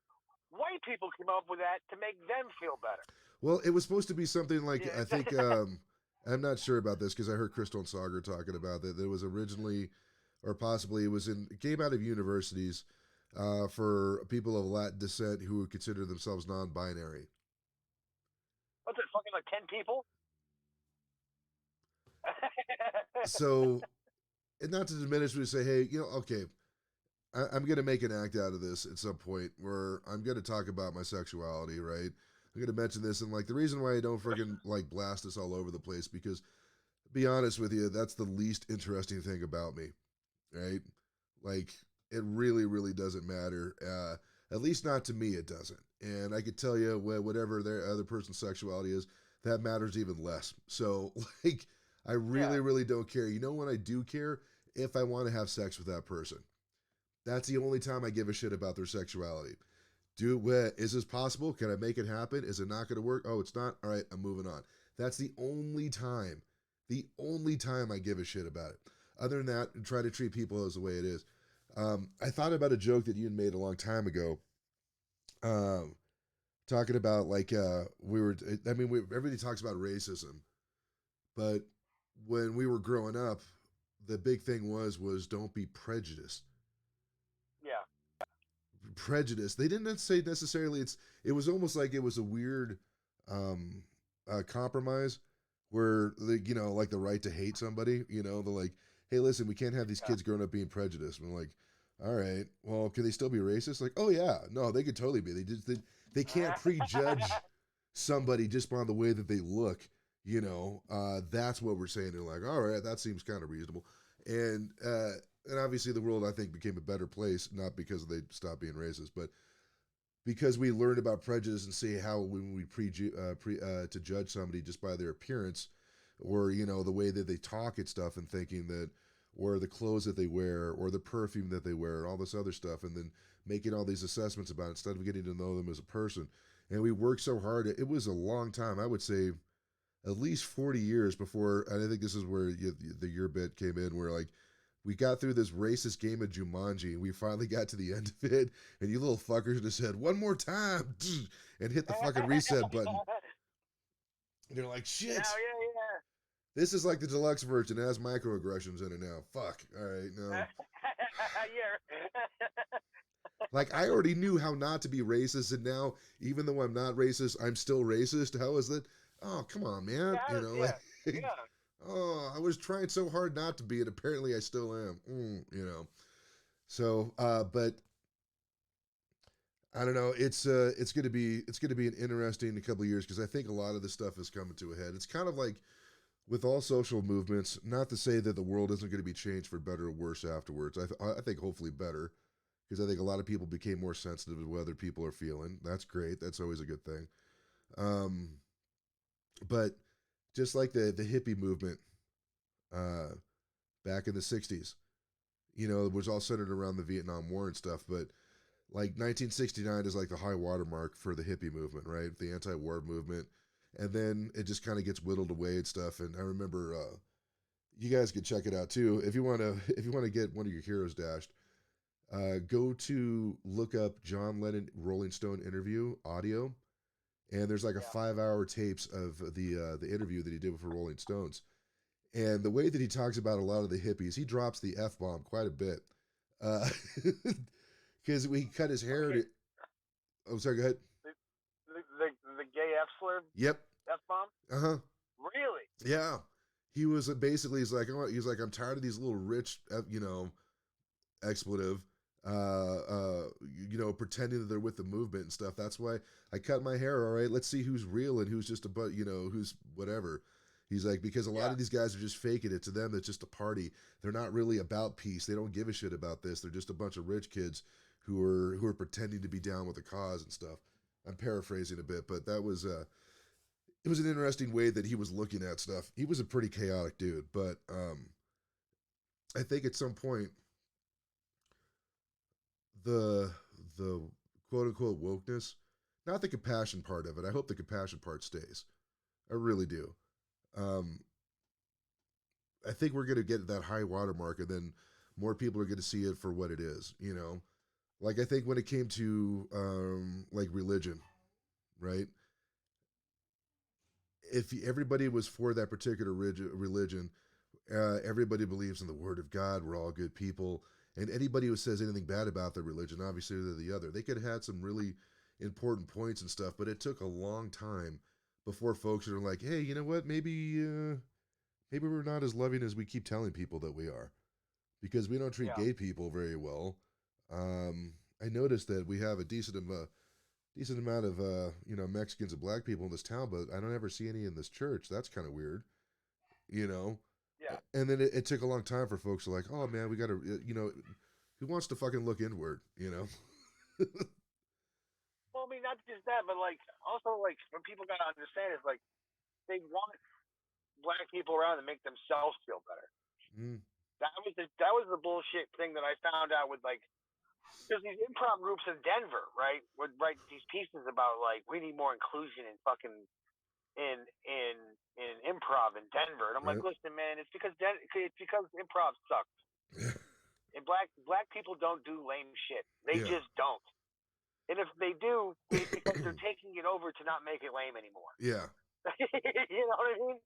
White people came up with that to make them feel better. Well, it was supposed to be something like, I think, I'm not sure about this because I heard Crystal and Sagar talking about that. There was originally, or possibly it came out of universities for people of Latin descent who would consider themselves non-binary. What's it, fucking like 10 people? So, and not to diminish, we say, hey, okay, I'm going to make an act out of this at some point where I'm going to talk about my sexuality, right? I'm going to mention this, and like the reason why I don't freaking like blast this all over the place, because be honest with you, that's the least interesting thing about me, right? Like, it really, really doesn't matter. At least not to me, it doesn't. And I could tell you whatever their other person's sexuality is, that matters even less. So, like, I really, really don't care. You know when I do care? If I want to have sex with that person. That's the only time I give a shit about their sexuality. Is this possible? Can I make it happen? Is it not going to work? Oh, it's not? All right, I'm moving on. That's the only time I give a shit about it. Other than that, try to treat people as the way it is. I thought about a joke that you had made a long time ago. Talking about like everybody talks about racism, but when we were growing up, the big thing was don't be prejudiced. Yeah. Prejudice. They didn't say necessarily. It was almost like it was a weird compromise where like the right to hate somebody. They're like, hey, listen, we can't have these kids growing up being prejudiced. And I'm like, all right, well, can they still be racist? Like, oh yeah, no, they could totally be. They can't prejudge somebody just by the way that they look. That's what we're saying. They're like, all right, that seems kind of reasonable. And obviously the world, I think, became a better place, not because they stopped being racist, but because we learned about prejudice and see how when we to judge somebody just by their appearance, or the way that they talk and stuff, and thinking that, or the clothes that they wear, or the perfume that they wear, and all this other stuff, and then making all these assessments about it instead of getting to know them as a person. And we worked so hard. It was a long time. I would say at least 40 years before, and I think this is where your bit came in, where like we got through this racist game of Jumanji, and we finally got to the end of it, and you little fuckers just said, one more time, and hit the fucking reset button. And they're like, shit. Yeah. This is like the deluxe version. It has microaggressions in it now. Fuck. All right, no. Yeah. Like, I already knew how not to be racist, and now, even though I'm not racist, I'm still racist. How is that? Oh, come on, man. Oh, I was trying so hard not to be, and apparently I still am. So, but I don't know. It's gonna be an interesting couple of years, because I think a lot of this stuff is coming to a head. It's kind of like with all social movements. Not to say that the world isn't going to be changed for better or worse afterwards. I think hopefully better, because I think a lot of people became more sensitive to what other people are feeling. That's great. That's always a good thing. But just like the hippie movement back in the 60s, it was all centered around the Vietnam War and stuff. But like 1969 is like the high watermark for the hippie movement, right? The anti-war movement. And then it just kind of gets whittled away and stuff. And I remember you guys could check it out too. If you want to get one of your heroes dashed, go to look up John Lennon Rolling Stone interview audio. and there's like a Yeah. 5 hour tapes of the interview that he did for Rolling Stones. And the way that he talks about a lot of the hippies, he drops the F bomb quite a bit. Because we cut his hair. Okay. Oh, sorry, go ahead. The gay F slur, Yep. F bomb. Uh-huh. Really? Yeah. He was basically, he's like, I'm tired of these little rich, expletive, pretending that they're with the movement and stuff. That's why I cut my hair. All right, let's see who's real and who's just who's whatever. He's like, because a lot of these guys are just faking it. To them, it's just a party. They're not really about peace. They don't give a shit about this. They're just a bunch of rich kids who are pretending to be down with the cause and stuff. I'm paraphrasing a bit, but that was it was an interesting way that he was looking at stuff. He was a pretty chaotic dude, but I think at some point the the quote unquote wokeness, not the compassion part of it. I hope the compassion part stays. I really do. Um, I think we're going to get that high watermark, and then more people are going to see it for what it is. Like I think when it came to like religion, right? If everybody was for that particular religion, everybody believes in the word of God. We're all good people. And anybody who says anything bad about their religion, obviously they're the other. They could have had some really important points and stuff, but it took a long time before folks are like, hey, you know what? Maybe we're not as loving as we keep telling people that we are, because we don't treat Yeah. gay people very well. I noticed that we have a decent amount of Mexicans and black people in this town, but I don't ever see any in this church. That's kind of weird, you know. Yeah. And then it took a long time for folks to like, oh man, we got to, who wants to fucking look inward, Well, I mean, not just that, but like also like what people gotta understand is like they want black people around to make themselves feel better. Mm. That was the bullshit thing that I found out with like there's these improv groups in Denver, right? Would write these pieces about like we need more inclusion in fucking in in improv in Denver, and I'm like, Right. listen, man, it's because improv sucks, and black people don't do lame shit. They Yeah. just don't. And if they do, it's because they're taking it over to not make it lame anymore. Yeah. You know what I mean?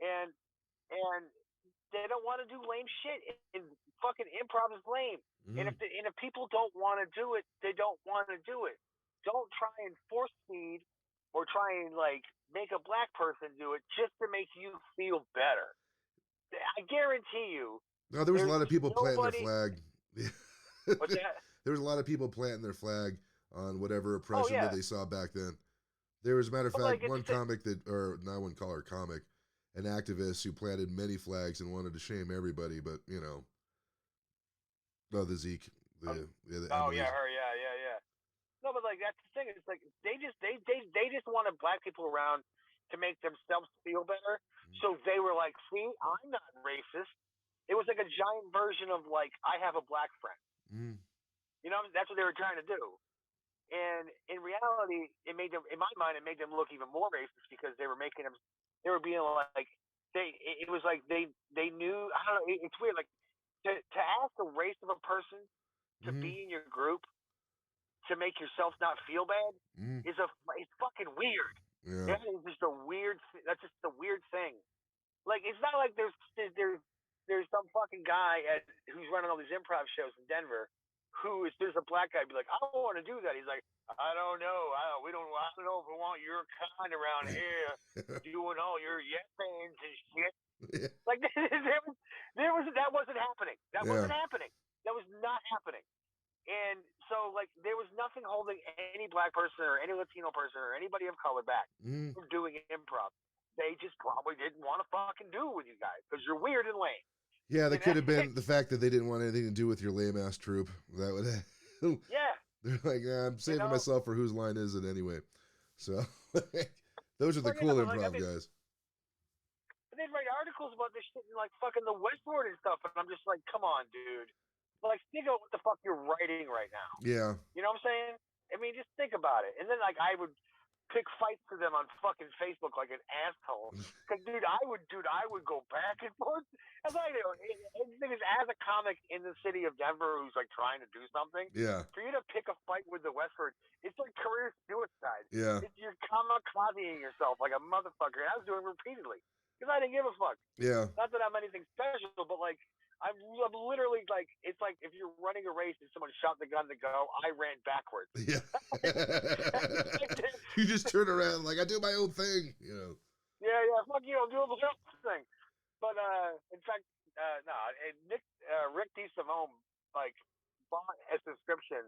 And they don't want to do lame shit. And fucking improv is lame. Mm. And if people don't want to do it, they don't want to do it. Don't try and force feed or try and like make a black person do it just to make you feel better. I guarantee you. No, there was a lot of people planting their nobody. flag. What's that? There was a lot of people planting their flag on whatever Oh oppression yeah. that they saw back then. There was, a matter of But fact, like one comic or not one caller comic, an activist who planted many flags and wanted to shame everybody, but the Zeke, the Oh yeah, Emily's. her, yeah. No, but like that's the thing. It's like they just wanted black people around to make themselves feel better. So they were like, "See, I'm not racist." It was like a giant version of like, "I have a black friend." Mm. You know, that's what they were trying to do. And in reality, it made them, in my mind, it made them look even more racist because they were making them, they were being like, it was like they knew. I don't know. It's weird. Like to ask the race of a person to Mm. be in your group to make yourself not feel bad Mm. it's fucking weird. Yeah. That is just a weird. That's just a weird thing. Like it's not like there's some fucking guy who's running all these improv shows in Denver. There's a black guy be like, I don't want to do that. He's like, I don't know. I don't know if we want your kind around here doing all your yes fans and shit. Yeah. Like that wasn't happening. That wasn't happening. That was not happening. And so, like, there was nothing holding any black person or any Latino person or anybody of color back from doing improv. They just probably didn't want to fucking do it with you guys because you're weird and lame. Yeah, that could have been the fact that they didn't want anything to do with your lame ass troop. That would. Yeah. They're like, I'm saving myself for whose line is it anyway. So those are the cool improv guys. They'd write articles about this shit in like fucking the Westward and stuff, and I'm just like, come on, dude. Like, think of what the fuck you're writing right now. Yeah. You know what I'm saying? I mean, just think about it. And then, like, I would pick fights for them on fucking Facebook like an asshole. Cause dude, I would go back and forth. As I do. And the thing is, as a comic in the city of Denver who's like trying to do something, Yeah. for you to pick a fight with the Westford, it's like career suicide. Yeah. You're kamikazing yourself like a motherfucker. And I was doing it repeatedly because I didn't give a fuck. Yeah. Not that I'm anything special, but like I'm literally like, it's like if you're running a race and someone shot the gun to go, I ran backwards. Yeah. You just turn around like I do my own thing, you know. Yeah, fuck you, I'm doing the thing. But in fact, no, Rick DeSimone like bought a subscription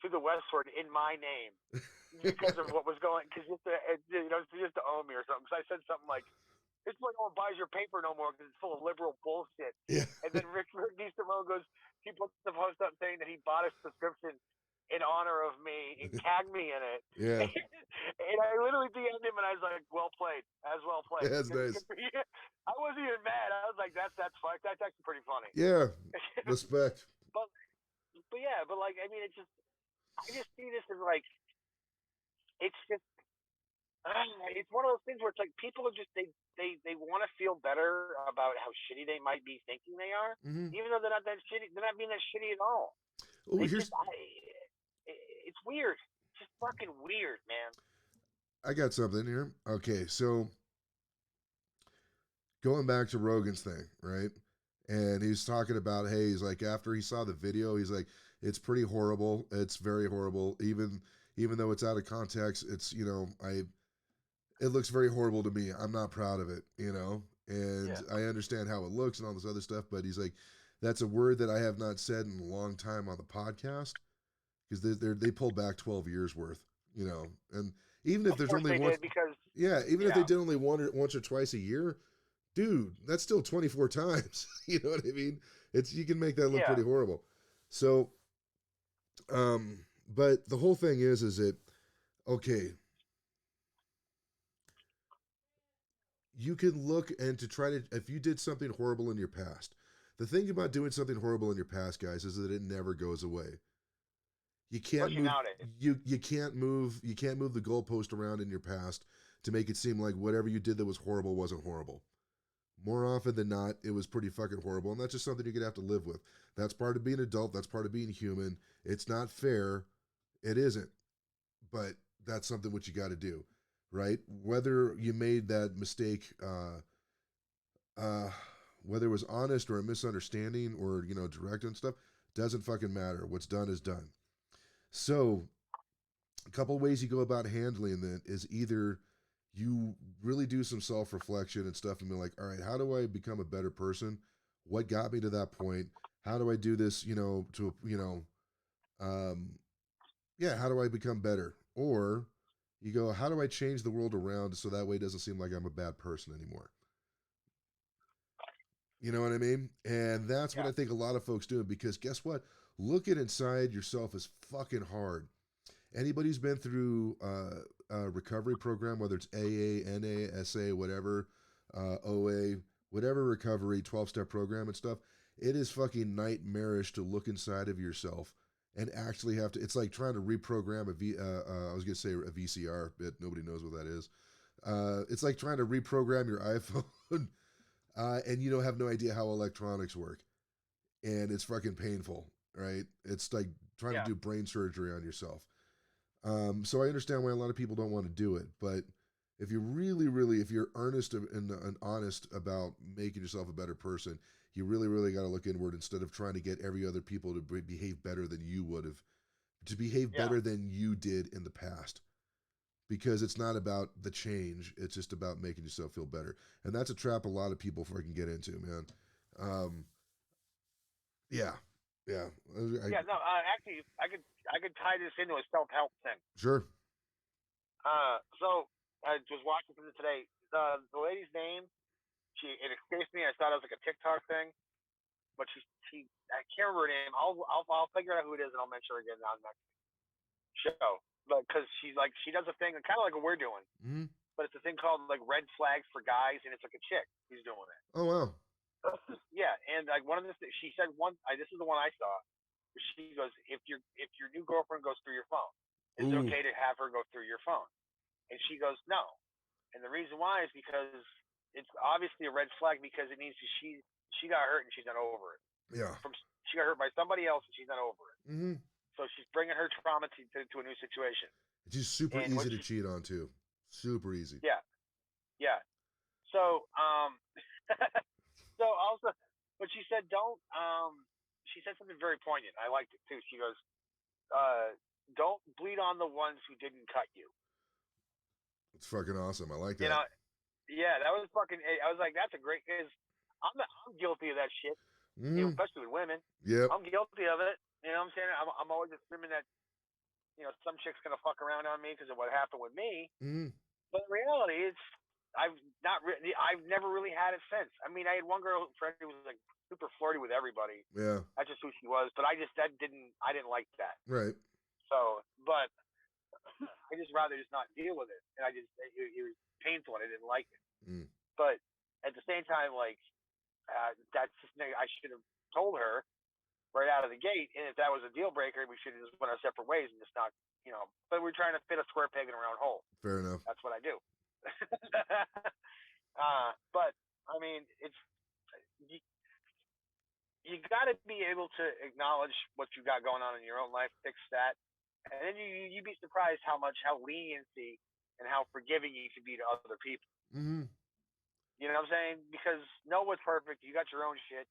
to the Westward in my name because of what was going. Because just to own me or something. Because I said something like, "This is why no one buys your paper no more because it's full of liberal bullshit." Yeah. And then Rick DeSimone goes, he puts the post up saying that he bought a subscription in honor of me and tagged me in it. Yeah. And I literally DM'd him and I was like, "Well played, as well played." Yeah, that's nice. I wasn't even mad. I was like, "That's fun. That's actually pretty funny." Yeah. Respect. but yeah, but like, I mean, I just see this as like, it's just, it's one of those things where it's like people are just they want to feel better about how shitty they might be thinking they are, even though they're not that shitty. They're not being that shitty at all. Oh, here's. It's weird. It's just fucking weird, man. I got something here. Okay, so going back to Rogan's thing, right? And he's talking about, hey, he's like, after he saw the video, he's like, it's pretty horrible. It's very horrible. Even though it's out of context, it's, you know, it looks very horrible to me. I'm not proud of it, you know? And I understand how it looks and all this other stuff, but he's like, that's a word that I have not said in a long time on the podcast. Because they pulled back 12 years worth, you know, and even if there's only once, even if they did only once or twice a year, dude, that's still 24 times. You know what I mean? You can make that look pretty horrible. So, but the whole thing is it okay? You can look and to try to if you did something horrible in your past. The thing about doing something horrible in your past, guys, is that it never goes away. You can't move. You can't move. You can't move the goalpost around in your past to make it seem like whatever you did that was horrible wasn't horrible. More often than not, it was pretty fucking horrible, and that's just something you're gonna have to live with. That's part of being an adult. That's part of being human. It's not fair. It isn't, but that's something what you got to do, right? Whether you made that mistake, whether it was honest or a misunderstanding or direct and stuff, doesn't fucking matter. What's done is done. So, a couple ways you go about handling that is either you really do some self-reflection and stuff and be like, all right, how do I become a better person? What got me to that point? How do I do this, how do I become better? Or you go, how do I change the world around so that way it doesn't seem like I'm a bad person anymore? You know what I mean? And that's what I think a lot of folks do, because guess what? Looking inside yourself is fucking hard. Anybody who's been through a recovery program, whether it's AA, NA, SA, whatever, OA, whatever recovery, 12-step program and stuff, it is fucking nightmarish to look inside of yourself and actually have to, it's like trying to reprogram I was going to say a VCR, but nobody knows what that is. It's like trying to reprogram your iPhone and you don't have no idea how electronics work. And it's fucking painful, right? It's like trying to do brain surgery on yourself. So I understand why a lot of people don't want to do it, but if you really, if you're earnest and honest about making yourself a better person, you really got to look inward instead of trying to get every other people to behave better than you would have, to behave better than you did in the past. Because it's not about the change, it's just about making yourself feel better. And that's a trap a lot of people fucking get into, man. Actually, I could tie this into a self-help thing. Sure. So I was watching something today. The lady's name, it escapes me. I thought it was like a TikTok thing, but she I can't remember her name. I'll figure out who it is and I'll mention her again on the next show. But because she does a thing kind of like what we're doing, but it's a thing called like red flags for guys, and it's like a chick who's doing it. Oh wow. Yeah, and like one of the she said this is the one I saw. She goes, if your new girlfriend goes through your phone, is it okay to have her go through your phone? And she goes, no. And the reason why is because it's obviously a red flag because it means she got hurt and she's not over it. Yeah. She got hurt by somebody else and she's not over it. Mm-hmm. So she's bringing her trauma to a new situation. It's just super easy to cheat on too. Super easy. Yeah. Yeah. So so also, but she said she said something very poignant. I liked it too. She goes, don't bleed on the ones who didn't cut you. It's fucking awesome. I like that. You know, yeah, that was fucking. I was like, that's a great. Cause I'm guilty of that shit. Mm-hmm. You know, especially with women. Yep. I'm guilty of it. You know what I'm saying? I'm always assuming that, you know, some chick's gonna fuck around on me because of what happened with me. Mm-hmm. But in reality, I've never really had it since. I mean, I had one girl friend who was like super flirty with everybody. Yeah. That's just who she was. But I didn't like that. Right. So, but I just rather just not deal with it. And it was painful and I didn't like it. Mm. But at the same time, like, that's just, I should have told her right out of the gate. And if that was a deal breaker, we should have just went our separate ways and just not, you know, but we're trying to fit a square peg in a round hole. Fair enough. That's what I do. But I mean, it's, you got to be able to acknowledge what you got going on in your own life, fix that, and then you'd be surprised how leniency and how forgiving you can be to other people. Mm-hmm. You know what I'm saying? Because no one's perfect. You got your own shit,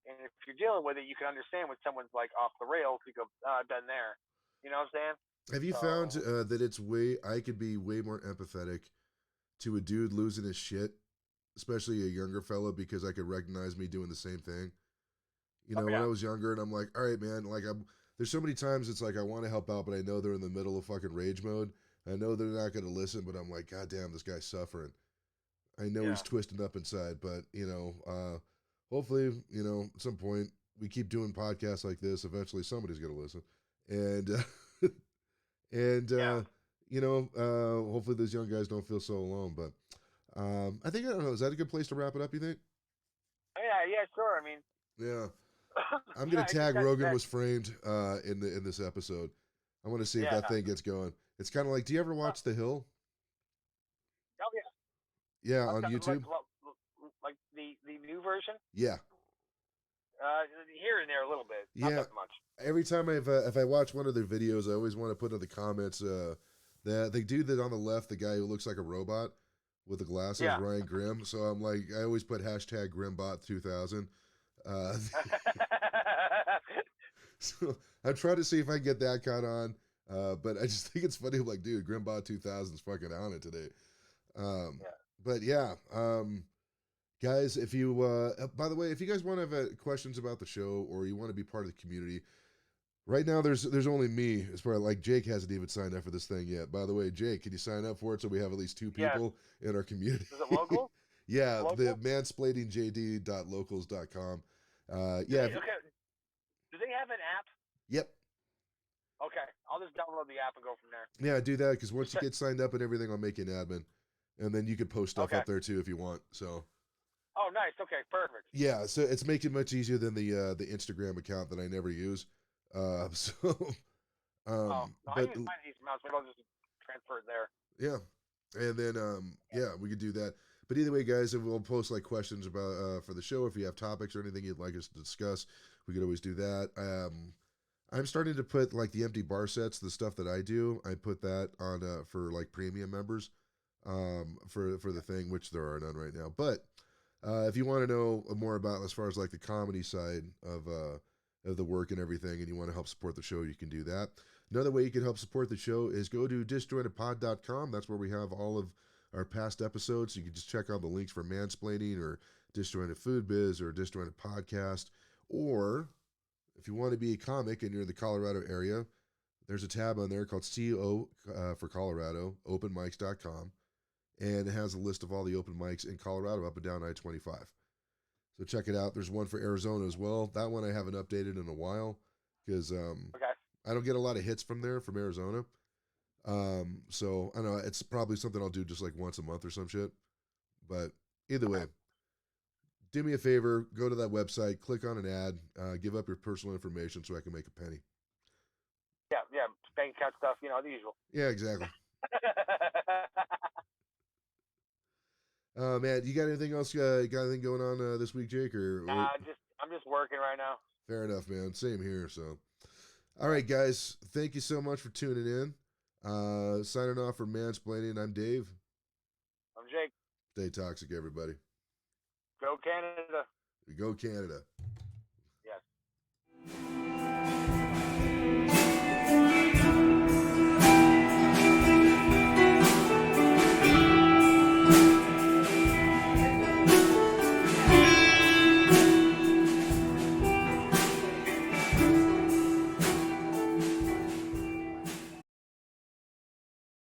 and if you're dealing with it, you can understand when someone's like off the rails. You go, I've been there. You know what I'm saying? Have you found that I could be way more empathetic to a dude losing his shit, especially a younger fella, because I could recognize me doing the same thing. You know, when I was younger, and I'm like, all right, man, like there's so many times it's like I want to help out, but I know they're in the middle of fucking rage mode. I know they're not going to listen, but I'm like, God damn, this guy's suffering. I know he's twisting up inside, but you know, hopefully, you know, at some point we keep doing podcasts like this. Eventually, somebody's going to listen, and you know, hopefully those young guys don't feel so alone. But I don't know. Is that a good place to wrap it up? You think? Yeah, sure. I mean, yeah. I'm gonna tag Rogan was framed in this episode. I want to see if that thing gets going. It's kind of like, do you ever watch The Hill? Oh yeah. Yeah, on YouTube. Like the new version. Yeah. Here and there a little bit. Not that much. Every time if I watch one of their videos, I always want to put in the comments the dude that on the left, the guy who looks like a robot with the glasses, Ryan Grimm. So I'm like, I always put hashtag GrimbotTwo thousand. So I try to see if I can get that caught on, but I just think it's funny. I'm like, dude, Grimbot2000 is fucking on it today. But yeah, guys, if you by the way, if you guys want to have questions about the show or you want to be part of the community, right now there's only me. As far like Jake hasn't even signed up for this thing yet. By the way, Jake, can you sign up for it so we have at least 2 people in our community? Is it local? Yeah, the mansplainingjd.locals.com. Yeah. Okay. Do they have an app? Yep. Okay, I'll just download the app and go from there. Yeah, do that because once you get signed up and everything, I'll make you an admin, and then you can post stuff up there too if you want. So. Oh, nice. Okay, perfect. Yeah, so it's making it much easier than the Instagram account that I never use. I use mine these amounts, but I'll just transfer it there. Yeah, and then we could do that. But either way, guys, if we'll post like questions about for the show, if you have topics or anything you'd like us to discuss, we could always do that. I'm starting to put like the empty bar sets, the stuff that I do. I put that on for like premium members for the thing, which there are none right now. But if you want to know more about as far as like the comedy side of the work and everything, and you want to help support the show, you can do that. Another way you can help support the show is go to disjointedpod.com. That's where we have all of our past episodes. You can just check out the links for Mansplaining or Disjointed Food Biz or Disjointed Podcast. Or if you want to be a comic and you're in the Colorado area, there's a tab on there called CO for Colorado, openmics.com. And it has a list of all the open mics in Colorado up and down I-25. So check it out. There's one for Arizona as well. That one I haven't updated in a while because I don't get a lot of hits from Arizona. So I don't know, it's probably something I'll do just like once a month or some shit. But either way, do me a favor, go to that website, click on an ad, give up your personal information so I can make a penny. Yeah, bank account stuff, the usual. Yeah, exactly. Man, you got anything else? You got anything going on this week, Jake? Nah, I'm just working right now. Fair enough, man. Same here. So, all right, guys. Thank you so much for tuning in. Signing off for Mansplaining. I'm Dave. I'm Jake. Stay toxic, everybody. Go Canada. Go Canada. Yes.